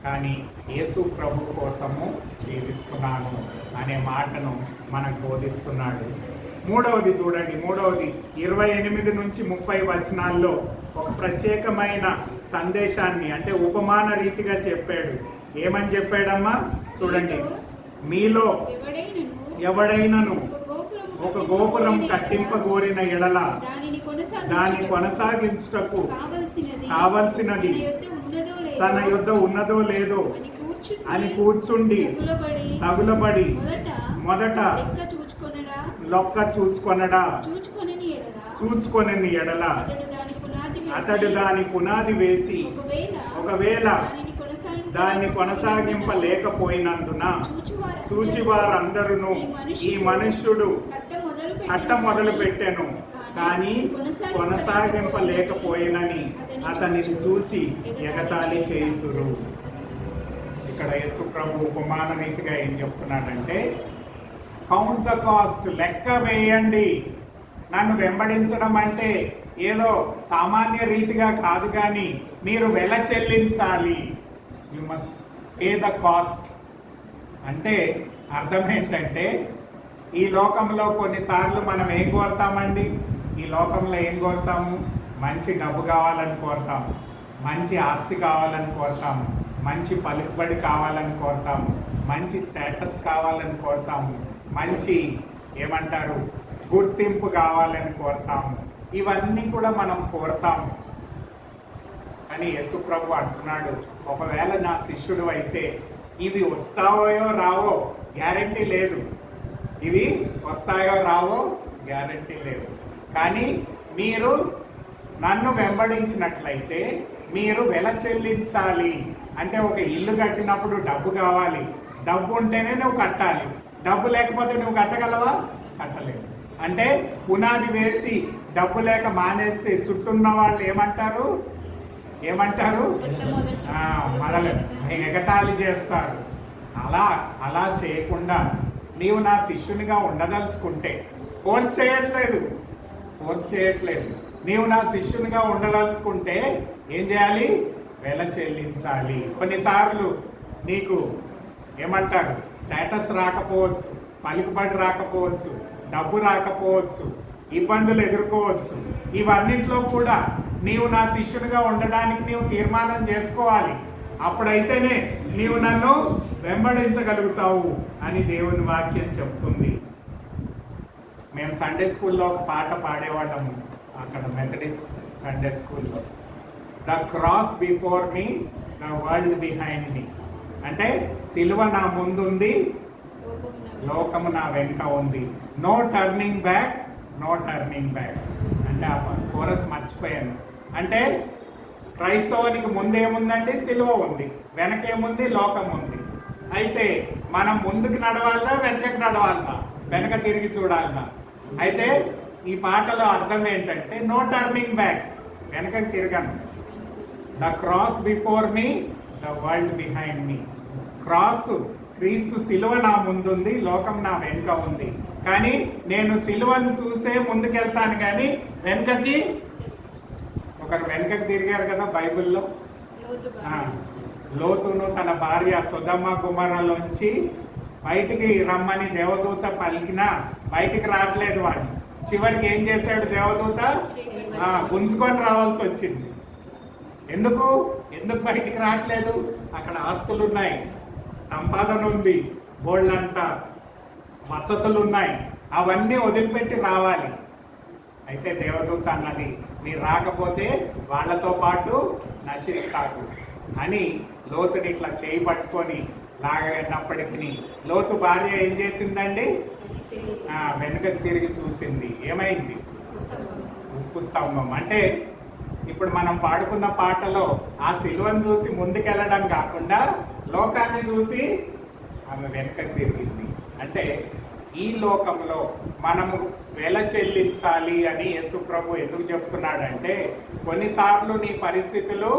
కానీ యేసు ప్రభు కోసము జీవిస్తున్నాను అనే మాటను మనకు బోధిస్తున్నాడు. మూడవది చూడండి, 28 నుంచి 30 వచనాల్లో ఒక ప్రత్యేకమైన సందేశాన్ని అంటే ఉపమాన రీతిగా చెప్పాడు. ఏమని చెప్పాడమ్మా చూడండి, మీలో ఎవడైనను ఒక గోపురం కట్టింపగోరిన ఎడల దాని కొనసాగించుటకు కావలసినది తన యొద్ద ఉన్నదో లేదో అని కూర్చుండి తగులబడి మొదట లొక్క చూచుకొనని ఎడల అతడు దాని పునాది వేసి ఒకవేళ దాన్ని కొనసాగింపలేకపోయినందున చూచివారందరూ ఈ మనుష్యుడు కట్ట మొదలు పెట్టెను కానీ కొనసాగింపలేకపోయినని అతనిని చూసి ఎగతాళి చేస్తురు. ఇక్కడ యేసు ప్రభు ఉపమాన రీతిగా ఏం చెప్తున్నాడంటే, కౌంట్ ద కాస్ట్, లెక్క వేయండి. నన్ను వెంబడించడం అంటే ఏదో సామాన్య రీతిగా కాదు, కానీ మీరు వెల చెల్లించాలి. You must pay the cost. అంటే అర్థం ఏంటంటే, ఈ లోకంలో కొన్నిసార్లు మనం ఏం కోరుతామండి? ఈ లోకంలో ఏం కోరుతాము? మంచి డబ్బు కావాలని కోరుతాము, మంచి ఆస్తి కావాలని కోరుతాము, మంచి పలుకుబడి కావాలని కోరుతాము, మంచి స్టేటస్ కావాలని కోరుతాము, మంచి ఏమంటారు గుర్తింపు కావాలని కోరుతాము. ఇవన్నీ కూడా మనం కోరుతాము. అని యేసు ప్రభు అంటున్నాడు, ఒకవేళ నా శిష్యుడు అయితే ఇవి వస్తాయో రావో గ్యారెంటీ లేదు, ఇవి వస్తాయో రావో గ్యారెంటీ లేదు, కానీ మీరు నన్ను వెంబడించినట్లయితే మీరు వెల చెల్లించాలి. అంటే ఒక ఇల్లు కట్టినప్పుడు డబ్బు కావాలి, డబ్బు ఉంటేనే నువ్వు కట్టాలి, డబ్బు లేకపోతే నువ్వు కట్టగలవా? కట్టలేవు. అంటే పునాది వేసి డబ్బు లేక మానేస్తే చుట్టూన్న వాళ్ళు ఏమంటారు మనల్ని ఎగతాళి చేస్తారు. అలా చేయకుండా నీవు నా శిష్యునిగా ఉండదలుచుకుంటే, ఫోర్స్ చేయట్లేదు, నీవు నా శిష్యునిగా ఉండదలుచుకుంటే ఏం చేయాలి? వెల చెల్లించాలి. కొన్నిసార్లు నీకు ఏమంటారు స్టేటస్ రాకపోవచ్చు, పలుకుబడి రాకపోవచ్చు, డబ్బు రాకపోవచ్చు, ఇబ్బందులు ఎదుర్కోవచ్చు. ఇవన్నింటిలో కూడా నీవు నా శిష్యునిగా ఉండడానికి నీవు తీర్మానం చేసుకోవాలి. అప్పుడైతేనే నీవు నన్ను వెంబడించగలుగుతావు అని దేవుని వాక్యం చెప్తుంది. మేము సండే స్కూల్లో ఒక పాట పాడేవాళ్ళము, అక్కడ మెథడిస్ట్ సండే స్కూల్లో. The cross before me, the world behind me. అంటే సిలువ నా ముందుంది, లోకము నా వెనుక ఉంది. No turning back, no turning back. అంటే ఆ కోరస్ మర్చిపోయాను. అంటే క్రైస్తవానికి ముందేముందంటే సిలువ ఉంది, వెనకేముంది? లోకం ఉంది. అయితే మనం ముందుకు నడవాలన్నా వెనకకి నడవాలన్నా? వెనక తిరిగి చూడాలన్నా? అయితే ఈ పాటలో అర్థం ఏంటంటే నో టర్నింగ్ బ్యాక్, వెనకకి తిరగను. The cross before me, the world behind me. Cross క్రీస్తు సిలువ నా ముందుంది, లోకం నా వెనుక ఉంది. కానీ నేను సిలువను చూసే ముందుకెళ్తాను, కానీ వెనుకకి ఒకరు వెనుకకి తిరిగారు కదా బైబిల్లో. లోతును తన భార్య సొదొమ గుమరలోంచి బయటికి రమ్మని దేవదూత పలికినా బయటికి రావట్లేదు వాడు. చివరికి ఏం చేశాడు దేవదూత? గుంజుకొని రావాల్సి వచ్చింది. ఎందుకు బయటికి రావట్లేదు? అక్కడ ఆస్తులు ఉన్నాయి, సంపాదన ఉంది, బోళ్ళంతా వసతులు ఉన్నాయి, అవన్నీ వదిలిపెట్టి రావాలి. అయితే దేవదూత అన్నది, మీరు రాకపోతే వాళ్ళతో పాటు నశిస్తాడు అని లోతుని ఇట్లా చేయి పట్టుకొని లాగనప్పటికీ లోతు భార్య ఏం చేసిందండి? వెనుకకి తిరిగి చూసింది. ఏమైంది? ఉప్పు స్తంభం. అంటే ఇప్పుడు మనం పాడుకున్న పాటలో ఆ సిలువను చూసి ముందుకెళ్ళడం కాకుండా లోకాన్ని చూసి ఆమె వెనుకకి తిరిగింది. అంటే ఈ లోకంలో మనము వెల చెల్లించాలి అని యేసు ప్రభు ఎందుకు చెప్తున్నాడంటే, కొన్నిసార్లు నీ పరిస్థితులు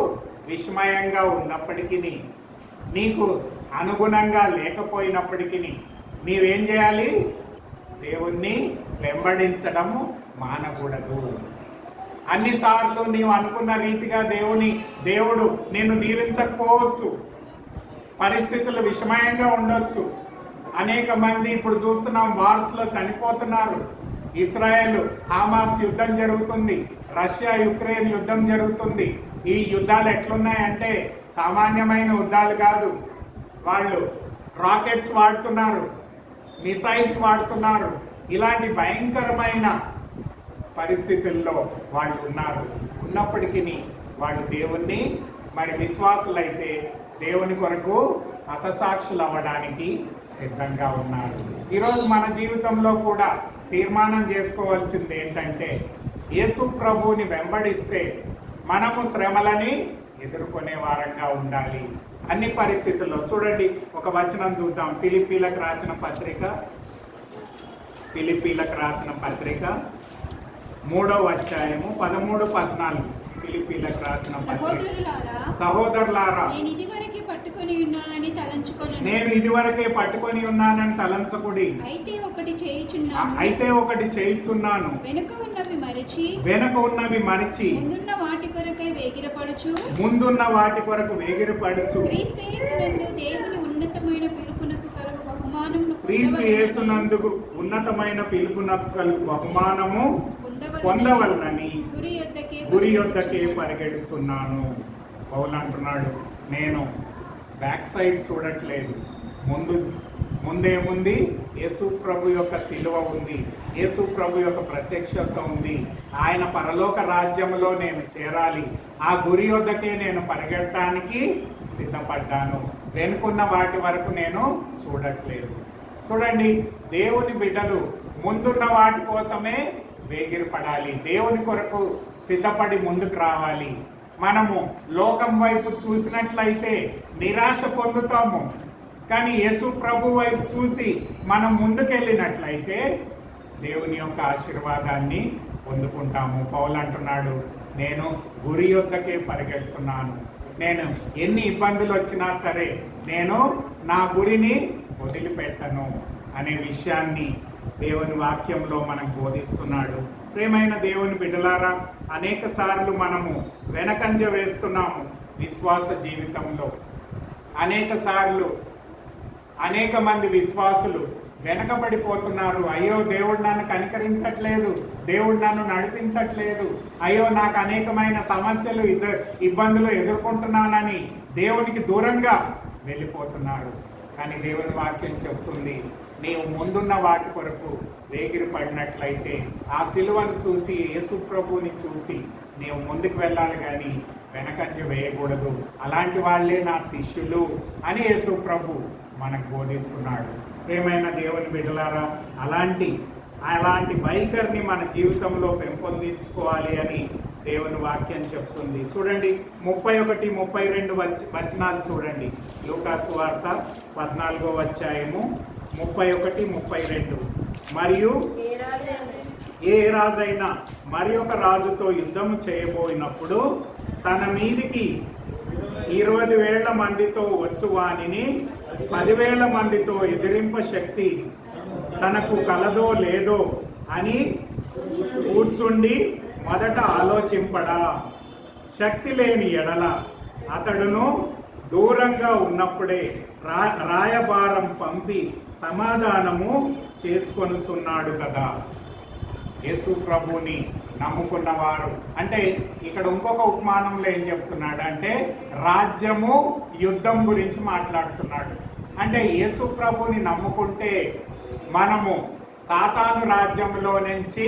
విస్మయంగా ఉన్నప్పటికీ, నీకు అనుగుణంగా లేకపోయినప్పటికీ నీవేం చేయాలి? దేవుణ్ణి వెంబడించడము మానకూడదు. అన్నిసార్లు నీవు అనుకున్న రీతిగా దేవుడు నిన్ను దీవించకపోవచ్చు, పరిస్థితులు విషమయంగా ఉండొచ్చు. అనేక మంది ఇప్పుడు చూస్తున్నాం, వార్స్లో చనిపోతున్నారు. ఇస్రాయేల్ హమాస్ యుద్ధం జరుగుతుంది, రష్యా యుక్రెయిన్ యుద్ధం జరుగుతుంది. ఈ యుద్ధాలు ఎట్లున్నాయంటే సామాన్యమైన యుద్ధాలు కాదు. వాళ్ళు రాకెట్స్ వాడుతున్నారు, మిసైల్స్ వాడుతున్నారు. ఇలాంటి భయంకరమైన పరిస్థితుల్లో వాళ్ళు ఉన్నప్పటికీ వాళ్ళు దేవుణ్ణి, మరి విశ్వాసులైతే దేవుని కొరకు హతసాక్షులు అవ్వడానికి సిద్ధంగా ఉన్నారు. ఈరోజు మన జీవితంలో కూడా తీర్మానం చేసుకోవాల్సింది ఏంటంటే, యేసు ప్రభువుని వెంబడిస్తే మనము శ్రమలని ఎదుర్కొనే వారంగా ఉండాలి అన్ని పరిస్థితుల్లో. చూడండి, ఒక వచనం చూద్దాం. ఫిలిప్పీలకు రాసిన పత్రిక 3వ అధ్యాయము 13-14. ఫిలిప్పీలకు రాసిన పత్రిక. సహోదరులారా, నేను ఇదివరకే పట్టుకొని ఉన్నానని తలంచకుడి. అయితే ఒకటి చేయుచున్నాను, వెనుక ఉన్నవి మరిచి ముందున్న వాటి కొరకు వేగిరపడుచు క్రీస్తు యేసునందు ఉన్నతమైన పిలుపునకు కలుగు బహుమానము పొందవలనని గురి యొద్దకే పరిగెడుచున్నాను. పౌలు అంటున్నాడు, నేను బ్యాక్ సైడ్ చూడట్లేదు, ముందేముంది? యేసు ప్రభు యొక్క శిలువ ఉంది, యేసు ప్రభు యొక్క ప్రత్యక్షత ఉంది. ఆయన పరలోక రాజ్యంలో నేను చేరాలి, ఆ గురి యొద్దకే నేను పరిగెట్టడానికి సిద్ధపడ్డాను. వెనుకున్న వాటి వరకు నేను చూడట్లేదు. చూడండి, దేవుని బిడ్డలు ముందున్న వాటి కోసమే వేగిరపడాలి, దేవుని కొరకు సిద్ధపడి ముందుకు రావాలి. మనము లోకం వైపు చూసినట్లయితే నిరాశ పొందుతాము, కానీ యేసు ప్రభు వైపు చూసి మనం ముందుకెళ్ళినట్లయితే దేవుని యొక్క ఆశీర్వాదాన్ని పొందుకుంటాము. పౌలు అంటున్నాడు, నేను గురి యొద్దకే పరిగెడుతున్నాను. నేను ఎన్ని ఇబ్బందులు వచ్చినా సరే నేను నా గురిని వదిలిపెట్టను అనే విషయాన్ని దేవుని వాక్యంలో మనకు బోధిస్తున్నాడు. ప్రియమైన దేవుని బిడ్డలారా, అనేక సార్లు మనము వెనకంజ వేస్తున్నాము విశ్వాస జీవితంలో. అనేక మంది విశ్వాసులు వెనకబడిపోతున్నారు. అయ్యో, దేవుడు నన్ను కనికరించట్లేదు, దేవుడు నన్ను నడిపించట్లేదు, అయ్యో నాకు అనేకమైన సమస్యలు ఇబ్బందులు ఎదుర్కొంటున్నానని దేవునికి దూరంగా వెళ్ళిపోతున్నారు. కానీ దేవుని వాక్యం చెప్తుంది, నీవు ముందున్న వాటి కొరకు వేగిరి పడినట్లయితే ఆ సిలువను చూసి, యేసు ప్రభువుని చూసి నీవు ముందుకు వెళ్ళాలి, కానీ వెనకంజ వేయకూడదు. అలాంటి వాళ్ళే నా శిష్యులు అని యేసు ప్రభు మనకు బోధిస్తున్నాడు. ప్రియమైన దేవుని బిడ్డలారా, అలాంటి వైఖరిని మన జీవితంలో పెంపొందించుకోవాలి అని దేవుని వాక్యం చెప్తుంది. చూడండి, 31-32 వచనాలు చూడండి. లూకాసు వార్త 14వ అధ్యాయము 31-32. మరియు ఏ రాజైనా మరి ఒక రాజుతో యుద్ధము చేయబోయినప్పుడు తన మీదికి 20,000 మందితో వచ్చు వానిని 10,000 మందితో ఎదిరింప శక్తి తనకు కలదో లేదో అని కూర్చుండి మొదట ఆలోచింపడా. శక్తి లేని ఎడల అతడును దూరంగా ఉన్నప్పుడే రాయబారం పంపి సమాధానము చేసుకొనుచున్నాడు కదా. యేసు ప్రభుని నమ్ముకున్నవారు అంటే, ఇక్కడ ఇంకొక ఉపమానంలో ఏం చెప్తున్నాడు అంటే, రాజ్యము యుద్ధం గురించి మాట్లాడుతున్నాడు. అంటే యేసు ప్రభుని నమ్ముకుంటే మనము సాతాను రాజ్యంలో నుంచి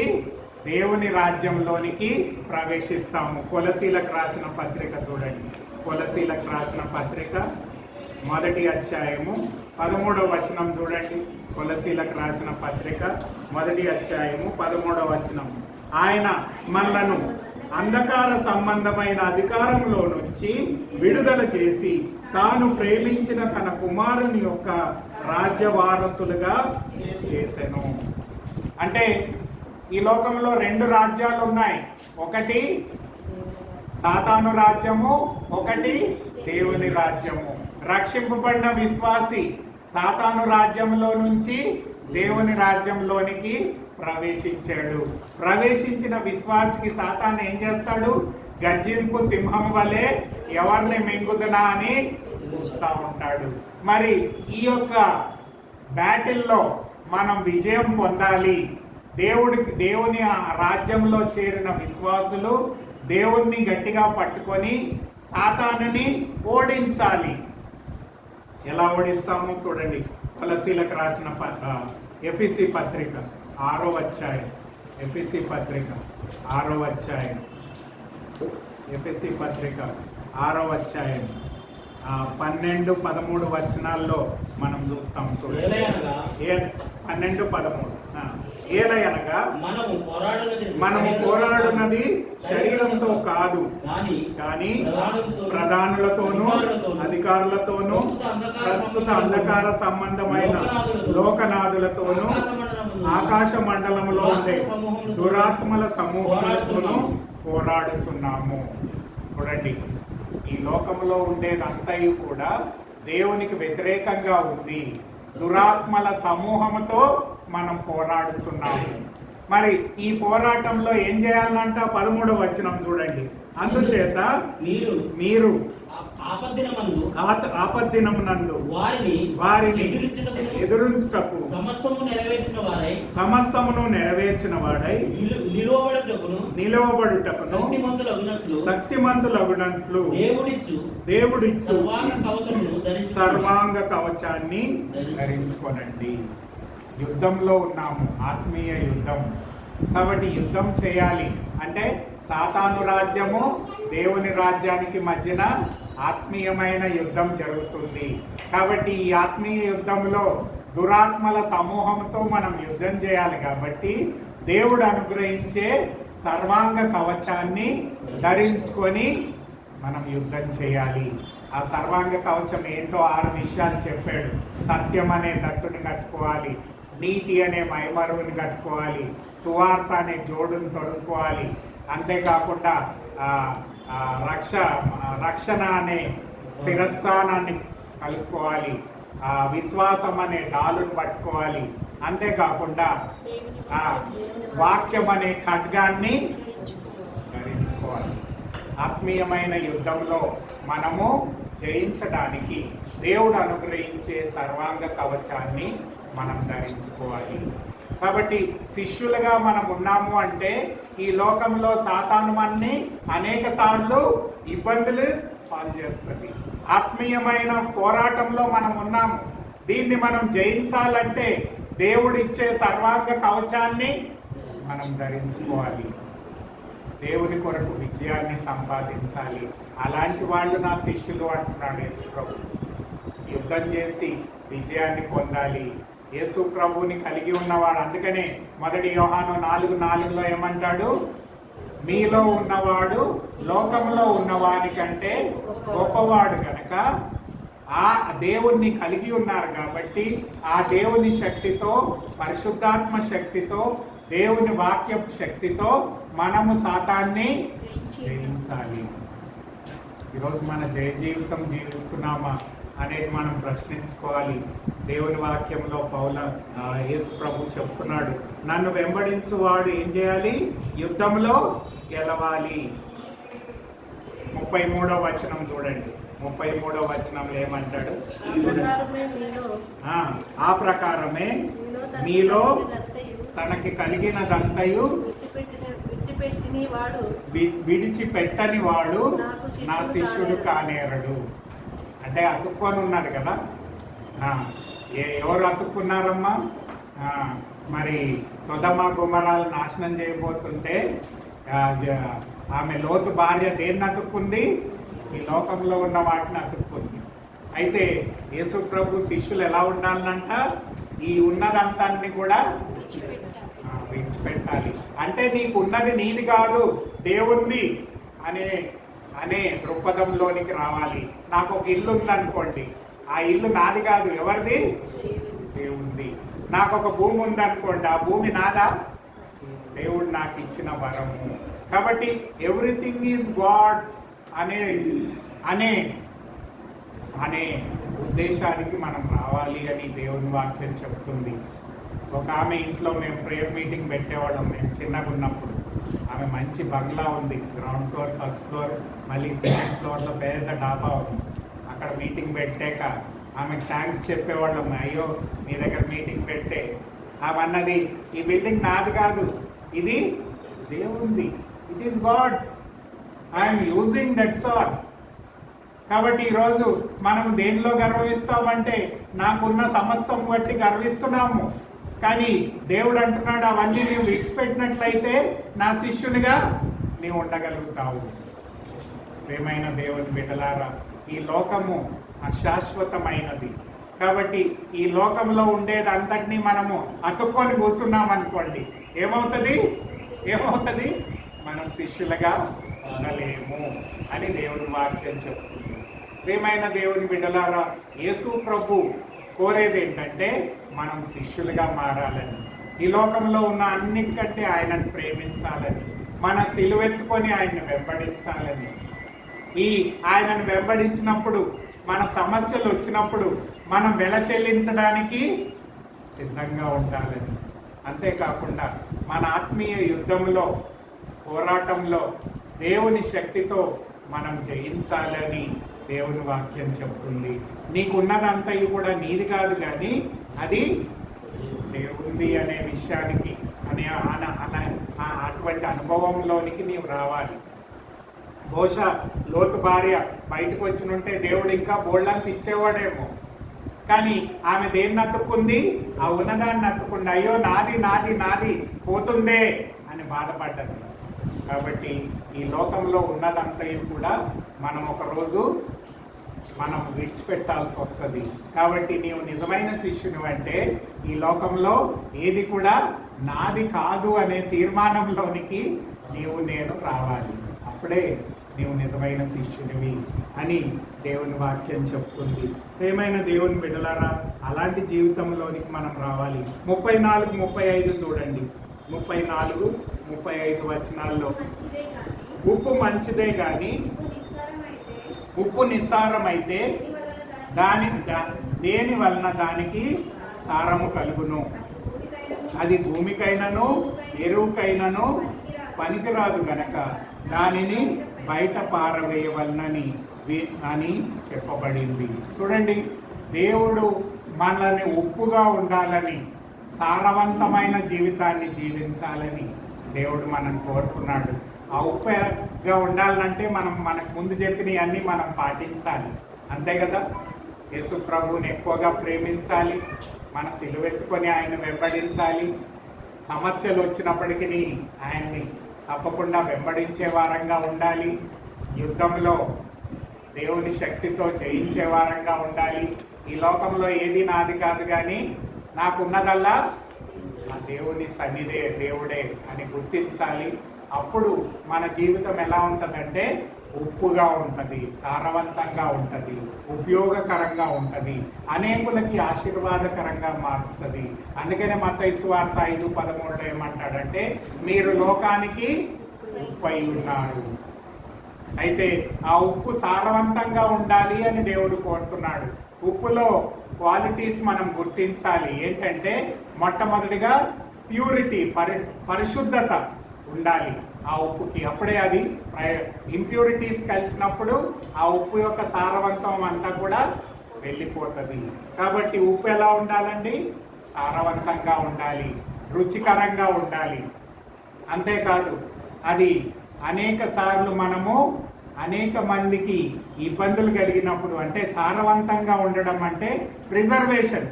దేవుని రాజ్యంలోనికి ప్రవేశిస్తాము. కొలసీలకు రాసిన పత్రిక చూడండి. కొలసీలకు రాసిన పత్రిక 1వ అధ్యాయము 13వ వచనం చూడండి. కొలసీలకు రాసిన పత్రిక 1వ అధ్యాయము 13వ వచనం. ఆయన మనలను అంధకార సంబంధమైన అధికారంలో నుంచి విడుదల చేసి తాను ప్రేమించిన తన కుమారుని యొక్క రాజ్య వారసులుగా చేసెను. అంటే ఈ లోకంలో రెండు రాజ్యాలు ఉన్నాయి. ఒకటి సాతాను రాజ్యము, ఒకటి దేవుని రాజ్యము. రక్షింపబడిన విశ్వాసి సాతాను రాజ్యంలో నుంచి దేవుని రాజ్యంలోనికి ప్రవేశించాడు. ప్రవేశించిన విశ్వాసికి సాతాను ఏం చేస్తాడు? గర్జింపు సింహం వలె ఎవరిని మింగుదునా అని చూస్తూ ఉంటాడు. మరి ఈ యొక్క బ్యాటిల్లో మనం విజయం పొందాలి. దేవుని రాజ్యంలో చేరిన విశ్వాసులు దేవుణ్ణి గట్టిగా పట్టుకొని సాతానుని ఓడించాలి. ఎలా ఓడిస్తామో చూడండి. కొలసీలకు రాసిన ఎఫెసీ పత్రిక 6వ అధ్యాయం, ఎఫెసీ పత్రిక 6వ అధ్యాయం, ఎఫెసీ పత్రిక 6వ అధ్యాయం 12-13 వచనాల్లో మనం చూస్తాం. చూడండి 12-13. ఏలయనగా మనము పోరాడున్నది శరీరంతో కాదు, కానీ ప్రధానులతోనూ అధికారులతోనూ ప్రస్తుత అంధకార సంబంధమైన లోకనాథులతోనూ ఆకాశ మండలంలో ఉండే దురాత్మల సమూహాలతోనూ పోరాడుచున్నాము. చూడండి, ఈ లోకంలో ఉండేదంతయు కూడా దేవునికి వ్యతిరేకంగా ఉంది. దురాత్మల సమూహముతో మనం పోరాడుతున్నాము. మరి ఈ పోరాటంలో ఏం చేయాలంట? 13వ వచనం చూడండి. అందుచేత మీరు ఆపద్దినమునందు వారిని ఎదురించుటకు సమస్తమును నెరవేర్చిన వాడై నిలవబడుటకును శక్తిమంతులగునట్లు దేవుడిచ్చు సర్వాంగ కవచాన్ని ధరించుకోనండి. యుద్ధంలో ఉన్నాము, ఆత్మీయ యుద్ధం. కాబట్టి యుద్ధం చేయాలి అంటే సాతాను రాజ్యము దేవుని రాజ్యానికి మధ్యన ఆత్మీయమైన యుద్ధం జరుగుతుంది. కాబట్టి ఈ ఆత్మీయ యుద్ధంలో దురాత్మల సమూహంతో మనం యుద్ధం చేయాలి. కాబట్టి దేవుడు అనుగ్రహించే సర్వాంగ కవచాన్ని ధరించుకొని మనం యుద్ధం చేయాలి. ఆ సర్వాంగ కవచం ఏంటో 6 విషయాలు చెప్పాడు. సత్యం అనే దట్టుని కట్టుకోవాలి, నీతి అనే మైమరువుని కట్టుకోవాలి, సువార్త అనే జోడుని తొడుక్కోవాలి, అంతేకాకుండా రక్షణ అనే స్థిరస్థానాన్ని కలుపుకోవాలి, విశ్వాసం అనే డాలుని పట్టుకోవాలి, అంతేకాకుండా వాక్యం అనే ఖడ్గాన్ని ధరించుకోవాలి. ఆత్మీయమైన యుద్ధంలో మనము జయించడానికి దేవుడు అనుగ్రహించే సర్వాంగ కవచాన్ని మనం ధరించుకోవాలి. కాబట్టి శిష్యులుగా మనం ఉన్నాము అంటే ఈ లోకంలో సాతాను మనని అనేక సార్లు ఇబ్బందులు పాల్చేస్తుంది. ఆత్మీయమైన పోరాటంలో మనం ఉన్నాము. దీన్ని మనం జయించాలంటే దేవుడిచ్చే సర్వాంగ కవచాన్ని మనం ధరించుకోవాలి. దేవుని కొరకు విజయాన్ని సంపాదించాలి. అలాంటి వాళ్ళు నా శిష్యులు అంటున్నాడు యేసు ప్రభు. యుద్ధం చేసి విజయాన్ని పొందాలి. యేసు ప్రభువుని కలిగి ఉన్నవాడు. అందుకనే 1 యోహాను 4:4 ఏమంటాడు? మీలో ఉన్నవాడు లోకంలో ఉన్నవాడి కంటే గొప్పవాడు కనుక ఆ దేవుణ్ణి కలిగి ఉన్నారు కాబట్టి ఆ దేవుని శక్తితో, పరిశుద్ధాత్మ శక్తితో, దేవుని వాక్య శక్తితో మనము సాతాన్ని జయించాలి. ఈరోజు మన జయ జీవితం జీవిస్తున్నామా అనేది మనం ప్రశ్నించుకోవాలి. దేవుని వాక్యంలో యేసు ప్రభు చెప్తున్నాడు, నన్ను వెంబడించువాడు ఏం చేయాలి? యుద్ధంలో గెలవాలి. 33వ వచనం చూడండి. 33వ వచనంలో ఏమంటాడు? ఆ ప్రకారమే మీలో తనకి కలిగినదంతయు విడిచిపెట్టని వాడు నా శిష్యుడు కానేరడు. అంటే అతుక్కొని ఉన్నాడు కదా. ఎవరు అతుక్కున్నారమ్మా? మరి సొదమ గుమరాలు నాశనం చేయబోతుంటే ఆమె లోతు భార్య దేన్ని అతుక్కుంది? ఈ లోకంలో ఉన్న వాటిని అతుక్కుంది. అయితే యేసు ప్రభు శిష్యులు ఎలా ఉండాలంట? ఈ ఉన్నదంతాన్ని కూడా విడిచిపెట్టాలి. అంటే నీకు ఉన్నది నీది కాదు, దేవుంది అనే దృక్పథంలోనికి రావాలి. నాకు ఒక ఇల్లు ఉందనుకోండి, ఆ ఇల్లు నాది కాదు, ఎవరిది? దేవుడిది. నాకు ఒక భూమి ఉందనుకోండి, ఆ భూమి నాదా? దేవుడు నాకు ఇచ్చిన వరము. కాబట్టి ఎవ్రీథింగ్ ఈజ్ గాడ్స్ అనే అనే అనే ఉద్దేశానికి మనం రావాలి అని దేవుని వాక్యం చెప్తుంది. ఒక ఆమె ఇంట్లో మేము ప్రేయర్ మీటింగ్ పెట్టేవాళ్ళం మేము చిన్నగా ఉన్నప్పుడు. ఆమె మంచి బంగ్లా ఉంది, గ్రౌండ్ ఫ్లోర్, ఫస్ట్ ఫ్లోర్, మళ్ళీ సెకండ్ ఫ్లోర్లో పెద్ద డాబా ఉంది. అక్కడ మీటింగ్ పెట్టాక ఆమెకు థ్యాంక్స్ చెప్పేవాళ్ళం, అయ్యో మీ దగ్గర మీటింగ్ పెట్టే. ఆమె అన్నది, ఈ బిల్డింగ్ నాది కాదు, ఇది దేవుంది, it is God's, I'm using that's all. కాబట్టి ఈరోజు మనం దేనిలో గర్విస్తామంటే నాకున్న సమస్తం బట్టి గర్విస్తున్నాము. కానీ దేవుడు అంటున్నాడు, అవన్నీ నీవు విడిచిపెట్టినట్లయితే నా శిష్యునిగా నీవు ఉండగలుగుతావు. ప్రియమైన దేవుని బిడ్డలారా, ఈ లోకము అశాశ్వతమైనది. కాబట్టి ఈ లోకంలో ఉండేది అంతటినీ మనము అతుక్కొని కూర్చున్నాం అనుకోండి, ఏమవుతుంది? మనం శిష్యులుగా ఉండలేము అని దేవుని వాక్యం చెప్తుంది. ప్రియమైన దేవుని బిడ్డలారా, యేసు ప్రభు కోరేది ఏంటంటే మనం శిష్యులుగా మారాలని, ఈ లోకంలో ఉన్న అన్నిటికంటే ఆయనను ప్రేమించాలని, మన సిలువెత్తుకొని ఆయన్ని వెంబడించాలని. ఈ ఆయనను వెంబడించినప్పుడు, మన సమస్యలు వచ్చినప్పుడు మనం వెల చెల్లించడానికి సిద్ధంగా ఉండాలని. అంతేకాకుండా మన ఆత్మీయ యుద్ధంలో, పోరాటంలో దేవుని శక్తితో మనం జయించాలని దేవుని వాక్యం చెప్తుంది. నీకున్నదంతయు కూడా నీది కాదు, కానీ అది దేవుంది అనే విషయానికి అటువంటి అనుభవంలోనికి నీవు రావాలి. బహుశా లోతు భార్య బయటకు వచ్చినుంటే దేవుడు ఇంకా బోళ్ళంత ఇచ్చేవాడేమో, కానీ ఆమె దేన్ని అతుక్కుంది? ఆ ఉన్నదాన్ని అతుక్కుంది. అయ్యో నాది నాది నాది పోతుందే అని బాధపడ్డది. కాబట్టి ఈ లోకంలో ఉన్నదంతయు కూడా మనం ఒకరోజు మనం విడిచిపెట్టాల్సి వస్తుంది. కాబట్టి నీవు నిజమైన శిష్యుని అంటే ఈ లోకంలో ఏది కూడా నాది కాదు అనే తీర్మానంలోనికి నేను రావాలి. అప్పుడే నీవు నిజమైన శిష్యునివి అని దేవుని వాక్యం చెప్తుంది. ప్రియమైన దేవుని బిడ్డలారా, అలాంటి జీవితంలోనికి మనం రావాలి. 34, 35 చూడండి. 34, 35 వచనాల్లో, ఉప్పు మంచిదే కానీ ఉప్పు నిస్సారమైతే దేని వలన దానికి సారము కలుగును? అది భూమికైనను ఎరువుకైనను పనికిరాదు గనక దానిని బయట పారవేయవలనని అని చెప్పబడింది. చూడండి, దేవుడు మనల్ని ఉప్పుగా ఉండాలని, సారవంతమైన జీవితాన్ని జీవించాలని దేవుడు మనం కోరుకున్నాడు. ఆ ఉప్పుగా ఉండాలంటే మనకు ముందు చెప్పినవన్నీ మనం పాటించాలి, అంతే కదా. యేసు ప్రభువుని ఎక్కువగా ప్రేమించాలి, మన సిలువెత్తుకొని ఆయన వెంబడించాలి. సమస్యలు వచ్చినప్పటికీ ఆయన్ని తప్పకుండా వెంబడించే వారంగా ఉండాలి. యుద్ధంలో దేవుని శక్తితో జయించే వారంగా ఉండాలి. ఈ లోకంలో ఏది నాది కాదు, కానీ నాకున్నదల్లా ఆ దేవుని సన్నిధే, దేవుడే అని గుర్తించాలి. అప్పుడు మన జీవితం ఎలా ఉంటుందంటే ఉప్పుగా ఉంటుంది, సారవంతంగా ఉంటుంది, ఉపయోగకరంగా ఉంటుంది, అనేకులకి ఆశీర్వాదకరంగా మారుస్తుంది. అందుకనే మత్తయి సువార్త 5:13 ఏమంటాడంటే, మీరు లోకానికి ఉప్పు అయి ఉన్నారు. అయితే ఆ ఉప్పు సారవంతంగా ఉండాలి అని దేవుడు కోరుతున్నాడు. ఉప్పులో క్వాలిటీస్ మనం గుర్తించాలి. ఏంటంటే మొట్టమొదటిగా ప్యూరిటీ, పరిశుద్ధత ఉండాలి ఆ ఉప్పుకి. అప్పుడే అది ఇంప్యూరిటీస్ కలిసినప్పుడు ఆ ఉప్పు యొక్క సారవంతం అంతా కూడా వెళ్ళిపోతుంది. కాబట్టి ఉప్పు ఎలా ఉండాలండి? సారవంతంగా ఉండాలి, రుచికరంగా ఉండాలి. అంతేకాదు అది అనేక సార్లు మనము అనేక మందికి ఇబ్బందులు కలిగినప్పుడు, అంటే సారవంతంగా ఉండడం అంటే ప్రిజర్వేషన్.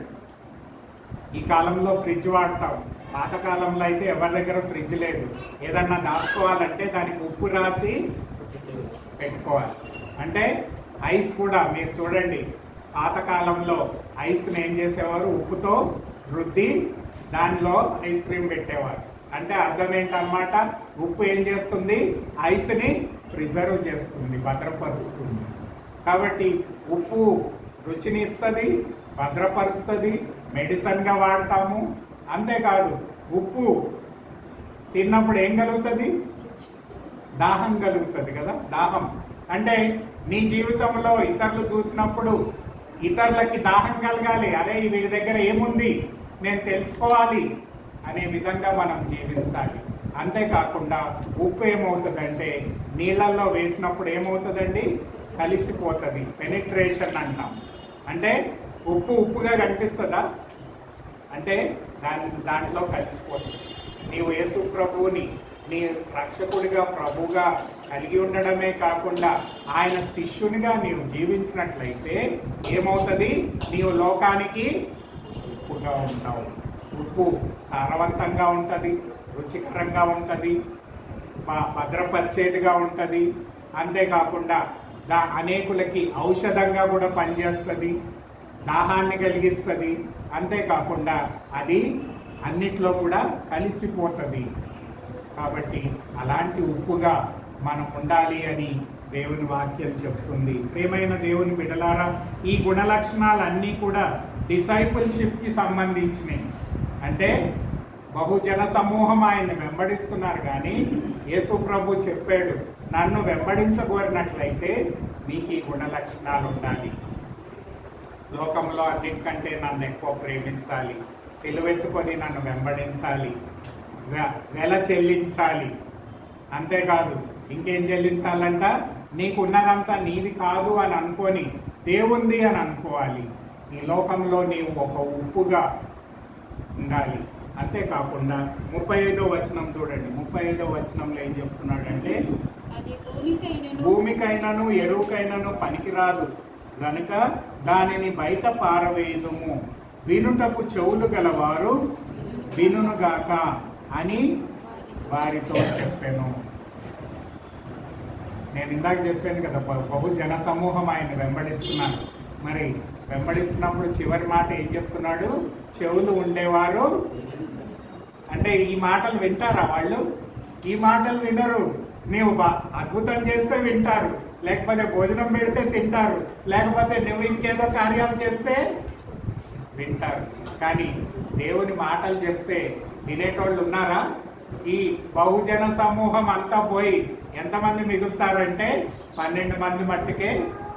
ఈ కాలంలో ఫ్రిడ్జ్ వాడతాం, పాతకాలంలో అయితే ఎవరి దగ్గర ఫ్రిడ్జ్ లేదు. ఏదన్నా దాచుకోవాలంటే దానికి ఉప్పు రాసి పెట్టుకోవాలి. అంటే ఐస్ కూడా మీరు చూడండి, పాతకాలంలో ఐస్ని ఏం చేసేవారు? ఉప్పుతో రుద్ది దానిలో ఐస్ క్రీమ్ పెట్టేవారు. అంటే అర్థం ఏంటన్నమాట? ఉప్పు ఏం చేస్తుంది? ఐస్ని ప్రిజర్వ్ చేస్తుంది, భద్రపరుస్తుంది. కాబట్టి ఉప్పు రుచిని ఇస్తుంది, భద్రపరుస్తుంది, మెడిసిన్గా వాడతాము. అంతేకాదు ఉప్పు తిన్నప్పుడు ఏం కలుగుతుంది? దాహం కలుగుతుంది కదా. దాహం అంటే నీ జీవితంలో ఇతరులు చూసినప్పుడు ఇతరులకి దాహం కలగాలి. అరే వీడి దగ్గర ఏముంది నేను తెలుసుకోవాలి అనే విధంగా మనం జీవించాలి. అంతేకాకుండా ఉప్పు ఏమవుతుందంటే నీళ్ళల్లో వేసినప్పుడు ఏమవుతుందండి? కలిసిపోతుంది. పెనిట్రేషన్ అంటాం. అంటే ఉప్పుగా కనిపిస్తుందా? అంటే దాంట్లో కలిసిపోతుంది. నీవు యేసు ప్రభువుని నీ రక్షకుడిగా ప్రభువుగా కలిగి ఉండడమే కాకుండా ఆయన శిష్యునిగా నీవు జీవించినట్లయితే ఏమవుతుంది? నీవు లోకానికి ఉప్పుగా ఉంటావు. ఉప్పు సారవంతంగా ఉంటుంది, రుచికరంగా ఉంటుంది, భద్రపరిచేదిగా ఉంటుంది. అంతేకాకుండా అనేకులకి ఔషధంగా కూడా పనిచేస్తుంది, దాహాన్ని కలిగిస్తుంది. అంతేకాకుండా అది అన్నిట్లో కూడా కలిసిపోతుంది. కాబట్టి అలాంటి ఉప్పుగా మనం ఉండాలి అని దేవుని వాక్యం చెప్తుంది. ప్రియమైన దేవుని బిడ్డలారా, ఈ గుణ లక్షణాలన్నీ కూడా డిసైపుల్షిప్కి సంబంధించినవి. అంటే బహుజన సమూహం ఆయన్ని వెంబడిస్తున్నారు, కానీ యేసు ప్రభు చెప్పాడు, నన్ను వెంబడించగోరినట్లయితే మీకు ఈ గుణ లక్షణాలు ఉండాలి. లోకంలో అన్నిటికంటే నన్ను ఎక్కువ ప్రేమించాలి, సిలువెత్తుకొని నన్ను వెంబడించాలి, వెల చెల్లించాలి. అంతేకాదు ఇంకేం చెల్లించాలంట? నీకున్నదంతా నీది కాదు అని అనుకొని దేవుంది అని అనుకోవాలి. ఈ లోకంలో నీవు ఒక ఉప్పుగా ఉండాలి. అంతేకాకుండా 35వ వచనం చూడండి. 35వ వచనంలో ఏం చెప్తున్నాడంటే, భూమికైనను ఎరువుకైనను పనికిరాదు గనుక దానిని బయట పారవేయుదుము, వినుటకు చెవులు గలవారు వినుగాక అని వారితో చెప్పాను. నేను ఇందాక చెప్పాను కదా, బహుజన సమూహం ఆయన వెంబడిస్తున్నాను. మరి వెంబడిస్తున్నప్పుడు చివరి మాట ఏం చెప్తున్నాడు? చెవులు ఉండేవారు. అంటే ఈ మాటలు వింటారా వాళ్ళు? ఈ మాటలు వినరు. నీవు అద్భుతం చేస్తే వింటారు, లేకపోతే భోజనం పెడితే తింటారు, లేకపోతే నువ్వు ఇంకేదో కార్యాలు చేస్తే వింటారు. కానీ దేవుని మాటలు చెప్తే వినేటోళ్ళు ఉన్నారా? ఈ బహుజన సమూహం అంతా పోయి ఎంతమంది మిగులుతారంటే 12 మంది మట్టుకే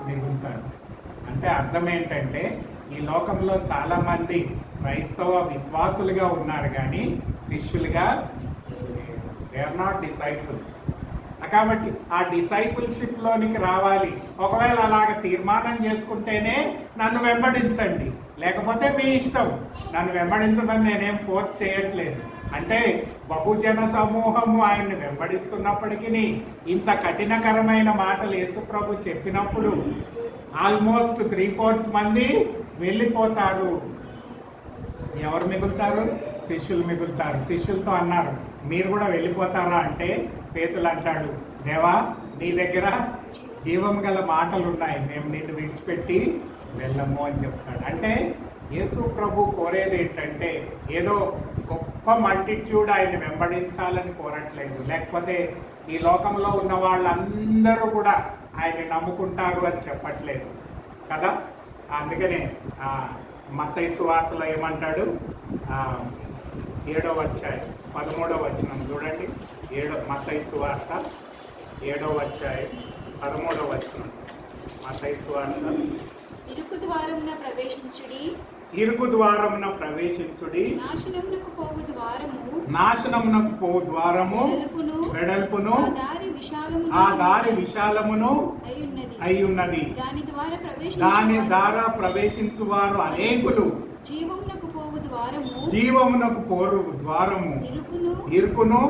మిగులుతారు. అంటే అర్థం ఏంటంటే ఈ లోకంలో చాలా మంది క్రైస్తవ విశ్వాసులుగా ఉన్నారు, కానీ శిష్యులుగా దే ఆర్ నాట్ డిసైపుల్స్. కాబట్టి ఆ డిసైపుల్షిప్లోనికి రావాలి. ఒకవేళ అలాగ తీర్మానం చేసుకుంటేనే నన్ను వెంబడించండి, లేకపోతే మీ ఇష్టం. నన్ను వెంబడించమని నేనేం ఫోర్స్ చేయట్లేదు. అంటే బహుజన సమూహము ఆయన్ని వెంబడిస్తున్నప్పటికీ ఇంత కఠినకరమైన మాటలు యేసుప్రభు చెప్పినప్పుడు ఆల్మోస్ట్ 3/4 మంది వెళ్ళిపోతారు. ఎవరు మిగులుతారు? శిష్యులు మిగులుతారు. శిష్యులతో అన్నారు, మీరు కూడా వెళ్ళిపోతారా అంటే పేతులు అంటాడు, దేవా నీ దగ్గర జీవం గల మాటలు ఉన్నాయి, మేము నిన్ను విడిచిపెట్టి వెళ్ళము అని చెప్తాడు. అంటే యేసు ప్రభు కోరేది ఏంటంటే ఏదో గొప్ప మల్టిట్యూడ్ ఆయన్ని వెంబడించాలని కోరట్లేదు, లేకపోతే ఈ లోకంలో ఉన్న వాళ్ళందరూ కూడా ఆయన్ని నమ్ముకుంటారు అని చెప్పట్లేదు కదా. అందుకనే మత్తయి సువార్తలో ఏమంటాడు? 7వ అధ్యాయం 13వ వచనం చూడండి. మత్తయి సువార్త 7వ అధ్యాయం 13వ వచనం. మత్తయి సువార్త, ఇరుకు ద్వారమున ప్రవేశించుడి, ఇరుకు ద్వారమున ప్రవేశించుడి, నాశనమునకు పోవు ద్వారము, నాశనమునకు పోవు ద్వారము వెడల్పును ఆ దారి విశాలమును అయ్యున్నది, దాని ద్వారా ప్రవేశించువారు అనేకులు. జీవమునకు పోవు ద్వారము, జీవమునకు పోరు ద్వారము ఇరుకును,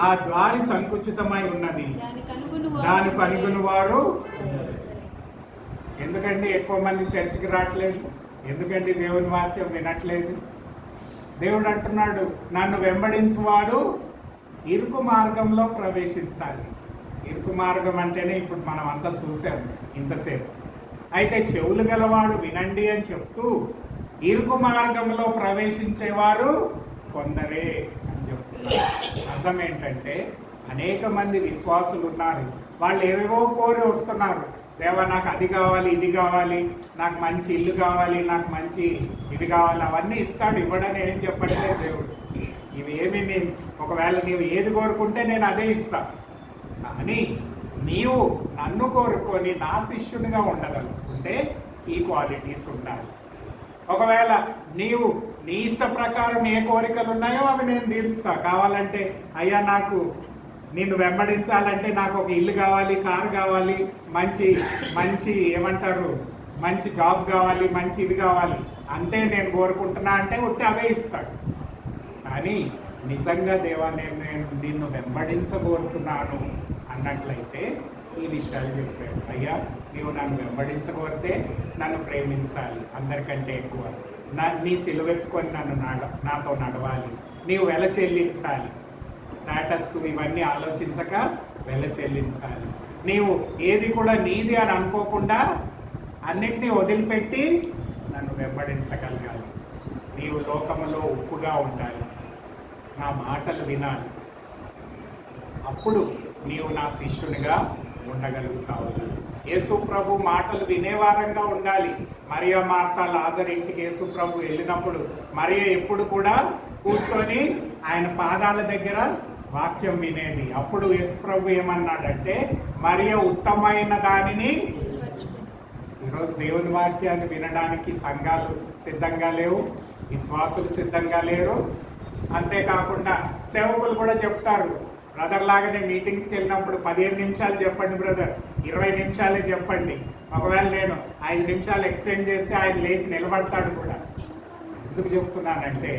ఆ దారి సంకుచితమై ఉన్నది, దాని కనుగొను వారు. ఎందుకండి ఎక్కువ మంది చర్చికి రావట్లేదు? ఎందుకండి దేవుని వాక్యం వినట్లేదు? దేవుడు అంటున్నాడు, నన్ను వెంబడించువాడు ఇరుకు మార్గంలో ప్రవేశించాలి. ఇరుకు మార్గం అంటేనే ఇప్పుడు మనం అంతా చూసాం ఇంతసేపు. అయితే చెవులు గలవాడు వినండి అని చెప్తూ ఇరుకు మార్గంలో ప్రవేశించేవారు కొందరే అని చెప్తున్నారు. అర్థం ఏంటంటే అనేక మంది విశ్వాసులు ఉన్నారు, వాళ్ళు ఏవేవో కోరి వస్తున్నారు. దేవా నాకు అది కావాలి, ఇది కావాలి, నాకు మంచి ఇల్లు కావాలి, నాకు మంచి ఇది కావాలి, అవన్నీ ఇస్తాడు. ఇవ్వడని ఏం చెప్పట్లేదు దేవుడు. ఇవేమి నేను ఒకవేళ నీవు ఏది కోరుకుంటే నేను అదే ఇస్తా. కానీ నీవు నన్ను కోరుకొని నా శిష్యునిగా ఉండదలుచుకుంటే ఈ క్వాలిటీస్ ఉండాలి. ఒకవేళ నీవు నీ ఇష్ట ప్రకారం ఏ కోరికలు ఉన్నాయో అవి నేను తీరుస్తా. కావాలంటే అయ్యా నాకు నిన్ను వెంబడించాలంటే నాకు ఒక ఇల్లు కావాలి, కారు కావాలి, మంచి మంచి ఏమంటారు మంచి జాబ్ కావాలి, మంచి ఇది కావాలి అంతే నేను కోరుకుంటున్నా అంటే ఉట్టి అవే ఇస్తాడు. కానీ నిజంగా దేవా నేను నిన్ను వెంబడించగోరుతున్నాను అన్నట్లయితే ఈ విషయాలు చెప్పాడు. అయ్యా నీవు నన్ను వెంబడించగోరితే నన్ను ప్రేమించాలి, అందరికంటే ఎక్కువ నీ సిలువెత్తుకొని నాతో నడవాలి, నీవు వెల చెల్లించాలి, స్టేటస్ ఇవన్నీ ఆలోచించక వెల చెల్లించాలి, నీవు ఏది కూడా నీది అని అనుకోకుండా అన్నింటినీ వదిలిపెట్టి నన్ను వెంబడించగలగాలి, నీవు లోకములో ఉప్పుగా ఉండాలి, నా మాటలు వినాలి, అప్పుడు నీవు నా శిష్యునిగా ఉండగలుగుతావు. యేసు ప్రభు మాటలు వినేవారంగా ఉండాలి. మరియా మార్తా లాజరు ఇంటికి యేసు ప్రభు వెళ్ళినప్పుడు మరియా ఎప్పుడు కూడా కూర్చొని ఆయన పాదాల దగ్గర వాక్యం వినేది. అప్పుడు యేసు ప్రభు ఏమన్నాడంటే మరియా ఉత్తమైన దానిని. ఈరోజు దేవుని వాక్యాన్ని వినడానికి సంఘాలు సిద్ధంగా లేవు, విశ్వాసులు సిద్ధంగా లేరు. అంతేకాకుండా సేవకులు కూడా చెప్తారు, బ్రదర్ లాగానే మీటింగ్స్కి వెళ్ళినప్పుడు 15 నిమిషాలు చెప్పండి బ్రదర్, 20 నిమిషాలే చెప్పండి. ఒకవేళ నేను 5 నిమిషాలు ఎక్స్టెండ్ చేస్తే ఆయన లేచి నిలబడతాడు కూడా. ఎందుకు చెప్తున్నానంటే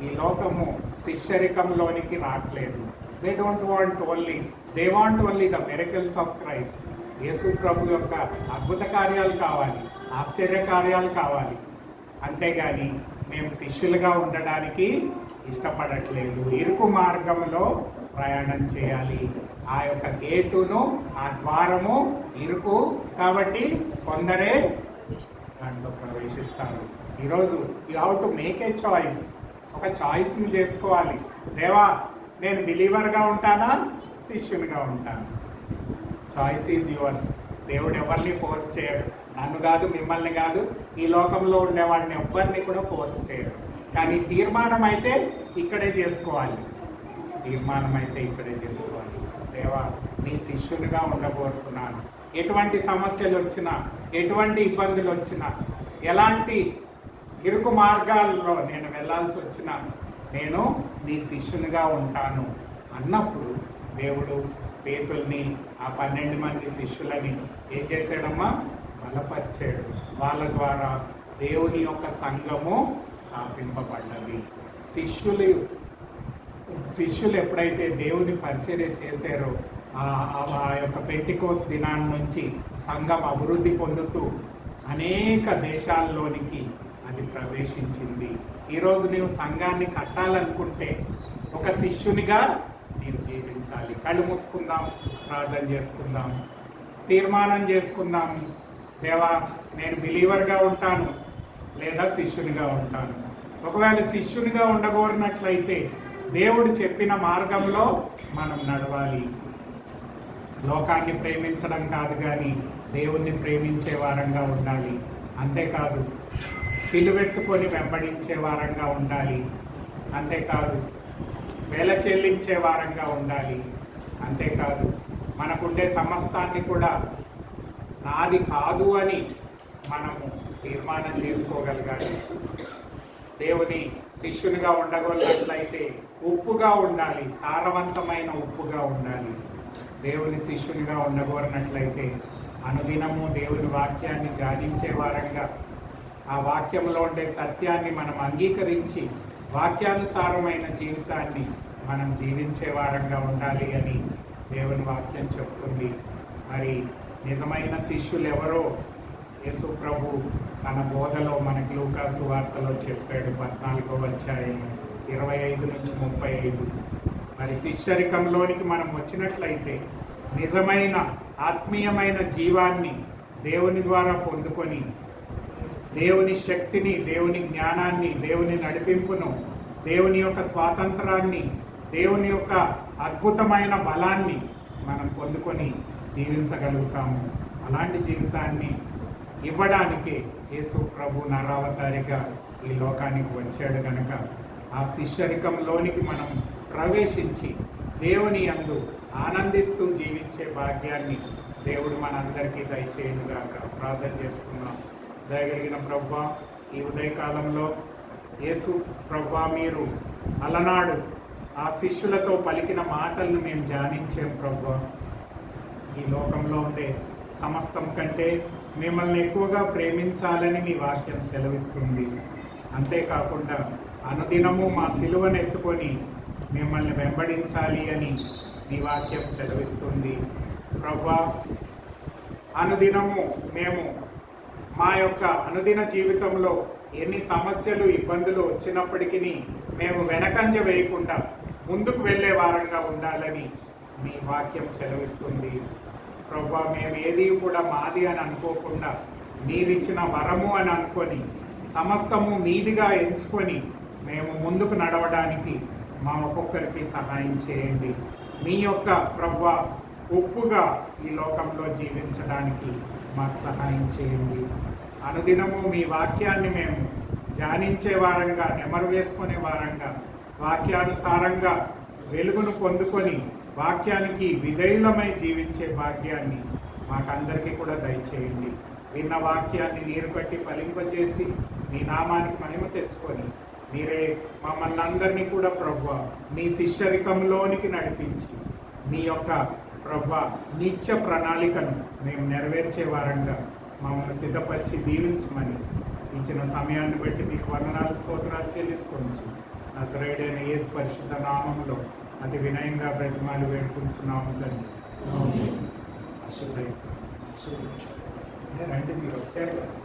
ఈ లోకము శిష్యరికంలోనికి రావట్లేదు. They don't want only, they want only the miracles of Christ. Yesu ప్రభు యొక్క అద్భుత కార్యాలు కావాలి, ఆశ్చర్య కార్యాలు కావాలి. అంతేగాని మేము శిష్యులుగా ఉండడానికి ఇష్టపడట్లేదు. ఇరుకు మార్గంలో ప్రయాణం చేయాలి. ఆ యొక్క గేటును, ఆ ద్వారము ఇరుకు కాబట్టి కొందరే దాంట్లో ప్రవేశిస్తారు. ఈరోజు you have to make a choice. ఒక చాయిస్ని చేసుకోవాలి. దేవా నేను బిలీవర్గా ఉంటానా, శిష్యునిగా ఉంటాను? Choice is yours. దేవుడు ఎవరిని ఫోర్స్ చేయడు. నన్ను కాదు, మిమ్మల్ని కాదు, ఈ లోకంలో ఉండేవాడిని ఎవరిని కూడా ఫోర్స్ చేయడు. కానీ తీర్మానం అయితే ఇక్కడే చేసుకోవాలి. తీర్మానం అయితే ఇక్కడే చేసుకోవాలి. దేవా నీ శిష్యునిగా ఉండబోతున్నాను. ఎటువంటి సమస్యలు వచ్చినా, ఎటువంటి ఇబ్బందులు వచ్చినా, ఎలాంటి ఇరుకు మార్గాల్లో నేను వెళ్ళాల్సి వచ్చినా నేను నీ శిష్యునిగా ఉంటాను అన్నప్పుడు దేవుడు పేతుల్ని, ఆ 12 మంది శిష్యులని ఏం చేశాడమ్మా? బలపరిచాడు. వాళ్ళ ద్వారా దేవుని యొక్క సంఘము స్థాపింపబడ్డది. శిష్యులు ఎప్పుడైతే దేవుని పరిచర్య చేశారో ఆ యొక్క పెంటెకోస్తు దినాన్ని నుంచి సంఘం అభివృద్ధి పొందుతూ అనేక దేశాల్లోనికి అది ప్రవేశించింది. ఈరోజు నీవు సంఘాన్ని కట్టాలనుకుంటే ఒక శిష్యునిగా నీవు జీవించాలి. కళ్ళు మూసుకుందాం, ప్రార్థన చేసుకుందాం, తీర్మానం చేసుకుందాం. దేవా నేను బిలీవర్గా ఉంటాను లేదా శిష్యునిగా ఉంటాను. ఒకవేళ శిష్యునిగా ఉండగోరినట్లయితే దేవుడు చెప్పిన మార్గంలో మనం నడవాలి. లోకాన్ని ప్రేమించడం కాదు కానీ దేవుణ్ణి ప్రేమించే వారంగా ఉండాలి. అంతేకాదు సిలువెత్తుకొని వెంబడించే వారంగా ఉండాలి. అంతేకాదు వేల చెల్లించే వారంగా ఉండాలి. అంతేకాదు మనకుండే సమస్తాన్ని కూడా నాది కాదు అని మనము తీర్మానం చేసుకోగలగాలి. దేవుని శిష్యునిగా ఉండగలిగినట్లయితే ఉప్పుగా ఉండాలి, సారవంతమైన ఉప్పుగా ఉండాలి. దేవుని శిష్యునిగా ఉండగోరినట్లయితే అనుదినము దేవుని వాక్యాన్ని ధ్యానించే వారంగా, ఆ వాక్యంలో ఉండే సత్యాన్ని మనం అంగీకరించి వాక్యానుసారమైన జీవితాన్ని మనం జీవించే వారంగా ఉండాలి అని దేవుని వాక్యం చెప్తుంది. మరి నిజమైన శిష్యులు ఎవరో యేసు ప్రభు తన బోధలో మనకి లూకా సువార్తలో చెప్పాడు, 14వ అధ్యాయం 25 నుంచి 35. మరి శిష్యరికంలోనికి మనం వచ్చినట్లయితే నిజమైన ఆత్మీయమైన జీవాన్ని దేవుని ద్వారా పొందుకొని దేవుని శక్తిని, దేవుని జ్ఞానాన్ని, దేవుని నడిపింపును, దేవుని యొక్క స్వాతంత్రాన్ని, దేవుని యొక్క అద్భుతమైన బలాన్ని మనం పొందుకొని జీవించగలుగుతాము. అలాంటి జీవితాన్ని ఇవ్వడానికి యేసు ప్రభు నరావతారిగా ఈ లోకానికి వచ్చాడు కనుక ఆ శిష్యరికంలోనికి మనం ప్రవేశించి దేవుని యందు ఆనందిస్తూ జీవించే భాగ్యాన్ని దేవుడు మనందరికీ దయచేయునుగాక. ప్రార్థన చేసుకుందాం. దయగలిగిన ప్రభువా, ఈ ఉదయకాలంలో యేసు ప్రభువా, మీరు అలనాడు ఆ శిష్యులతో పలికిన మాటలను మేము ధ్యానించాం ప్రభువా. ఈ లోకంలో ఉండే సమస్తం కంటే మిమ్మల్ని ఎక్కువగా ప్రేమించాలని మీ వాక్యం సెలవిస్తుంది. అంతేకాకుండా అనుదినము మా సిలువను ఎత్తుకొని మిమ్మల్ని వెంబడించాలి అని మీ వాక్యం సెలవిస్తుంది. ప్రభువా, అనుదినము మేము మా యొక్క అనుదిన జీవితంలో ఎన్ని సమస్యలు ఇబ్బందులు వచ్చినప్పటికీ మేము వెనకంజ వేయకుండా ముందుకు వెళ్ళే వారంగా ఉండాలని మీ వాక్యం సెలవిస్తుంది. ప్రభువా, మేము ఏది కూడా మాది అని అనుకోకుండా మీరిచ్చిన వరము అని అనుకొని సమస్తము మీదిగా ఎంచుకొని మేము ముందుకు నడవడానికి మా ఒక్కొక్కరికి సహాయం చేయండి. మీ యొక్క ప్రభువా ఉప్పుగా ఈ లోకంలో జీవించడానికి మాకు సహాయం చేయండి. అనుదినము మీ వాక్యాన్ని మేము ధ్యానించే వారంగా, నెమరు వేసుకునే వారంగా, వాక్యానుసారంగా వెలుగును పొందుకొని వాక్యానికి విధేయులమై జీవించే భాగ్యాన్ని మాకందరికీ కూడా దయచేయండి. విన్న వాక్యాన్ని నీరు కట్టి ఫలింపజేసి మీ నామానికి మహిమ తెచ్చుకొని మీరే మమ్మల్ని అందరినీ కూడా ప్రభువా మీ శిష్యరికంలోనికి నడిపించి మీ యొక్క ప్రభువా నిత్య ప్రణాళికను మేము నెరవేర్చే వారంగా మమ్మల్ని సిద్ధపరిచి దీవించమని ఇచ్చిన సమయాన్ని బట్టి మీకు వందనాలు స్తోత్రాలు చెల్లించుకోవచ్చు. నజరేయుడైన యేసు పరిశుద్ధ నామములో అతి వినయంగా బ్రతిమాలు వేడుకుంటున్నాము తండ్రి. ఆశీర్వదిస్తాను. రండి, మీరు వచ్చారు కదా.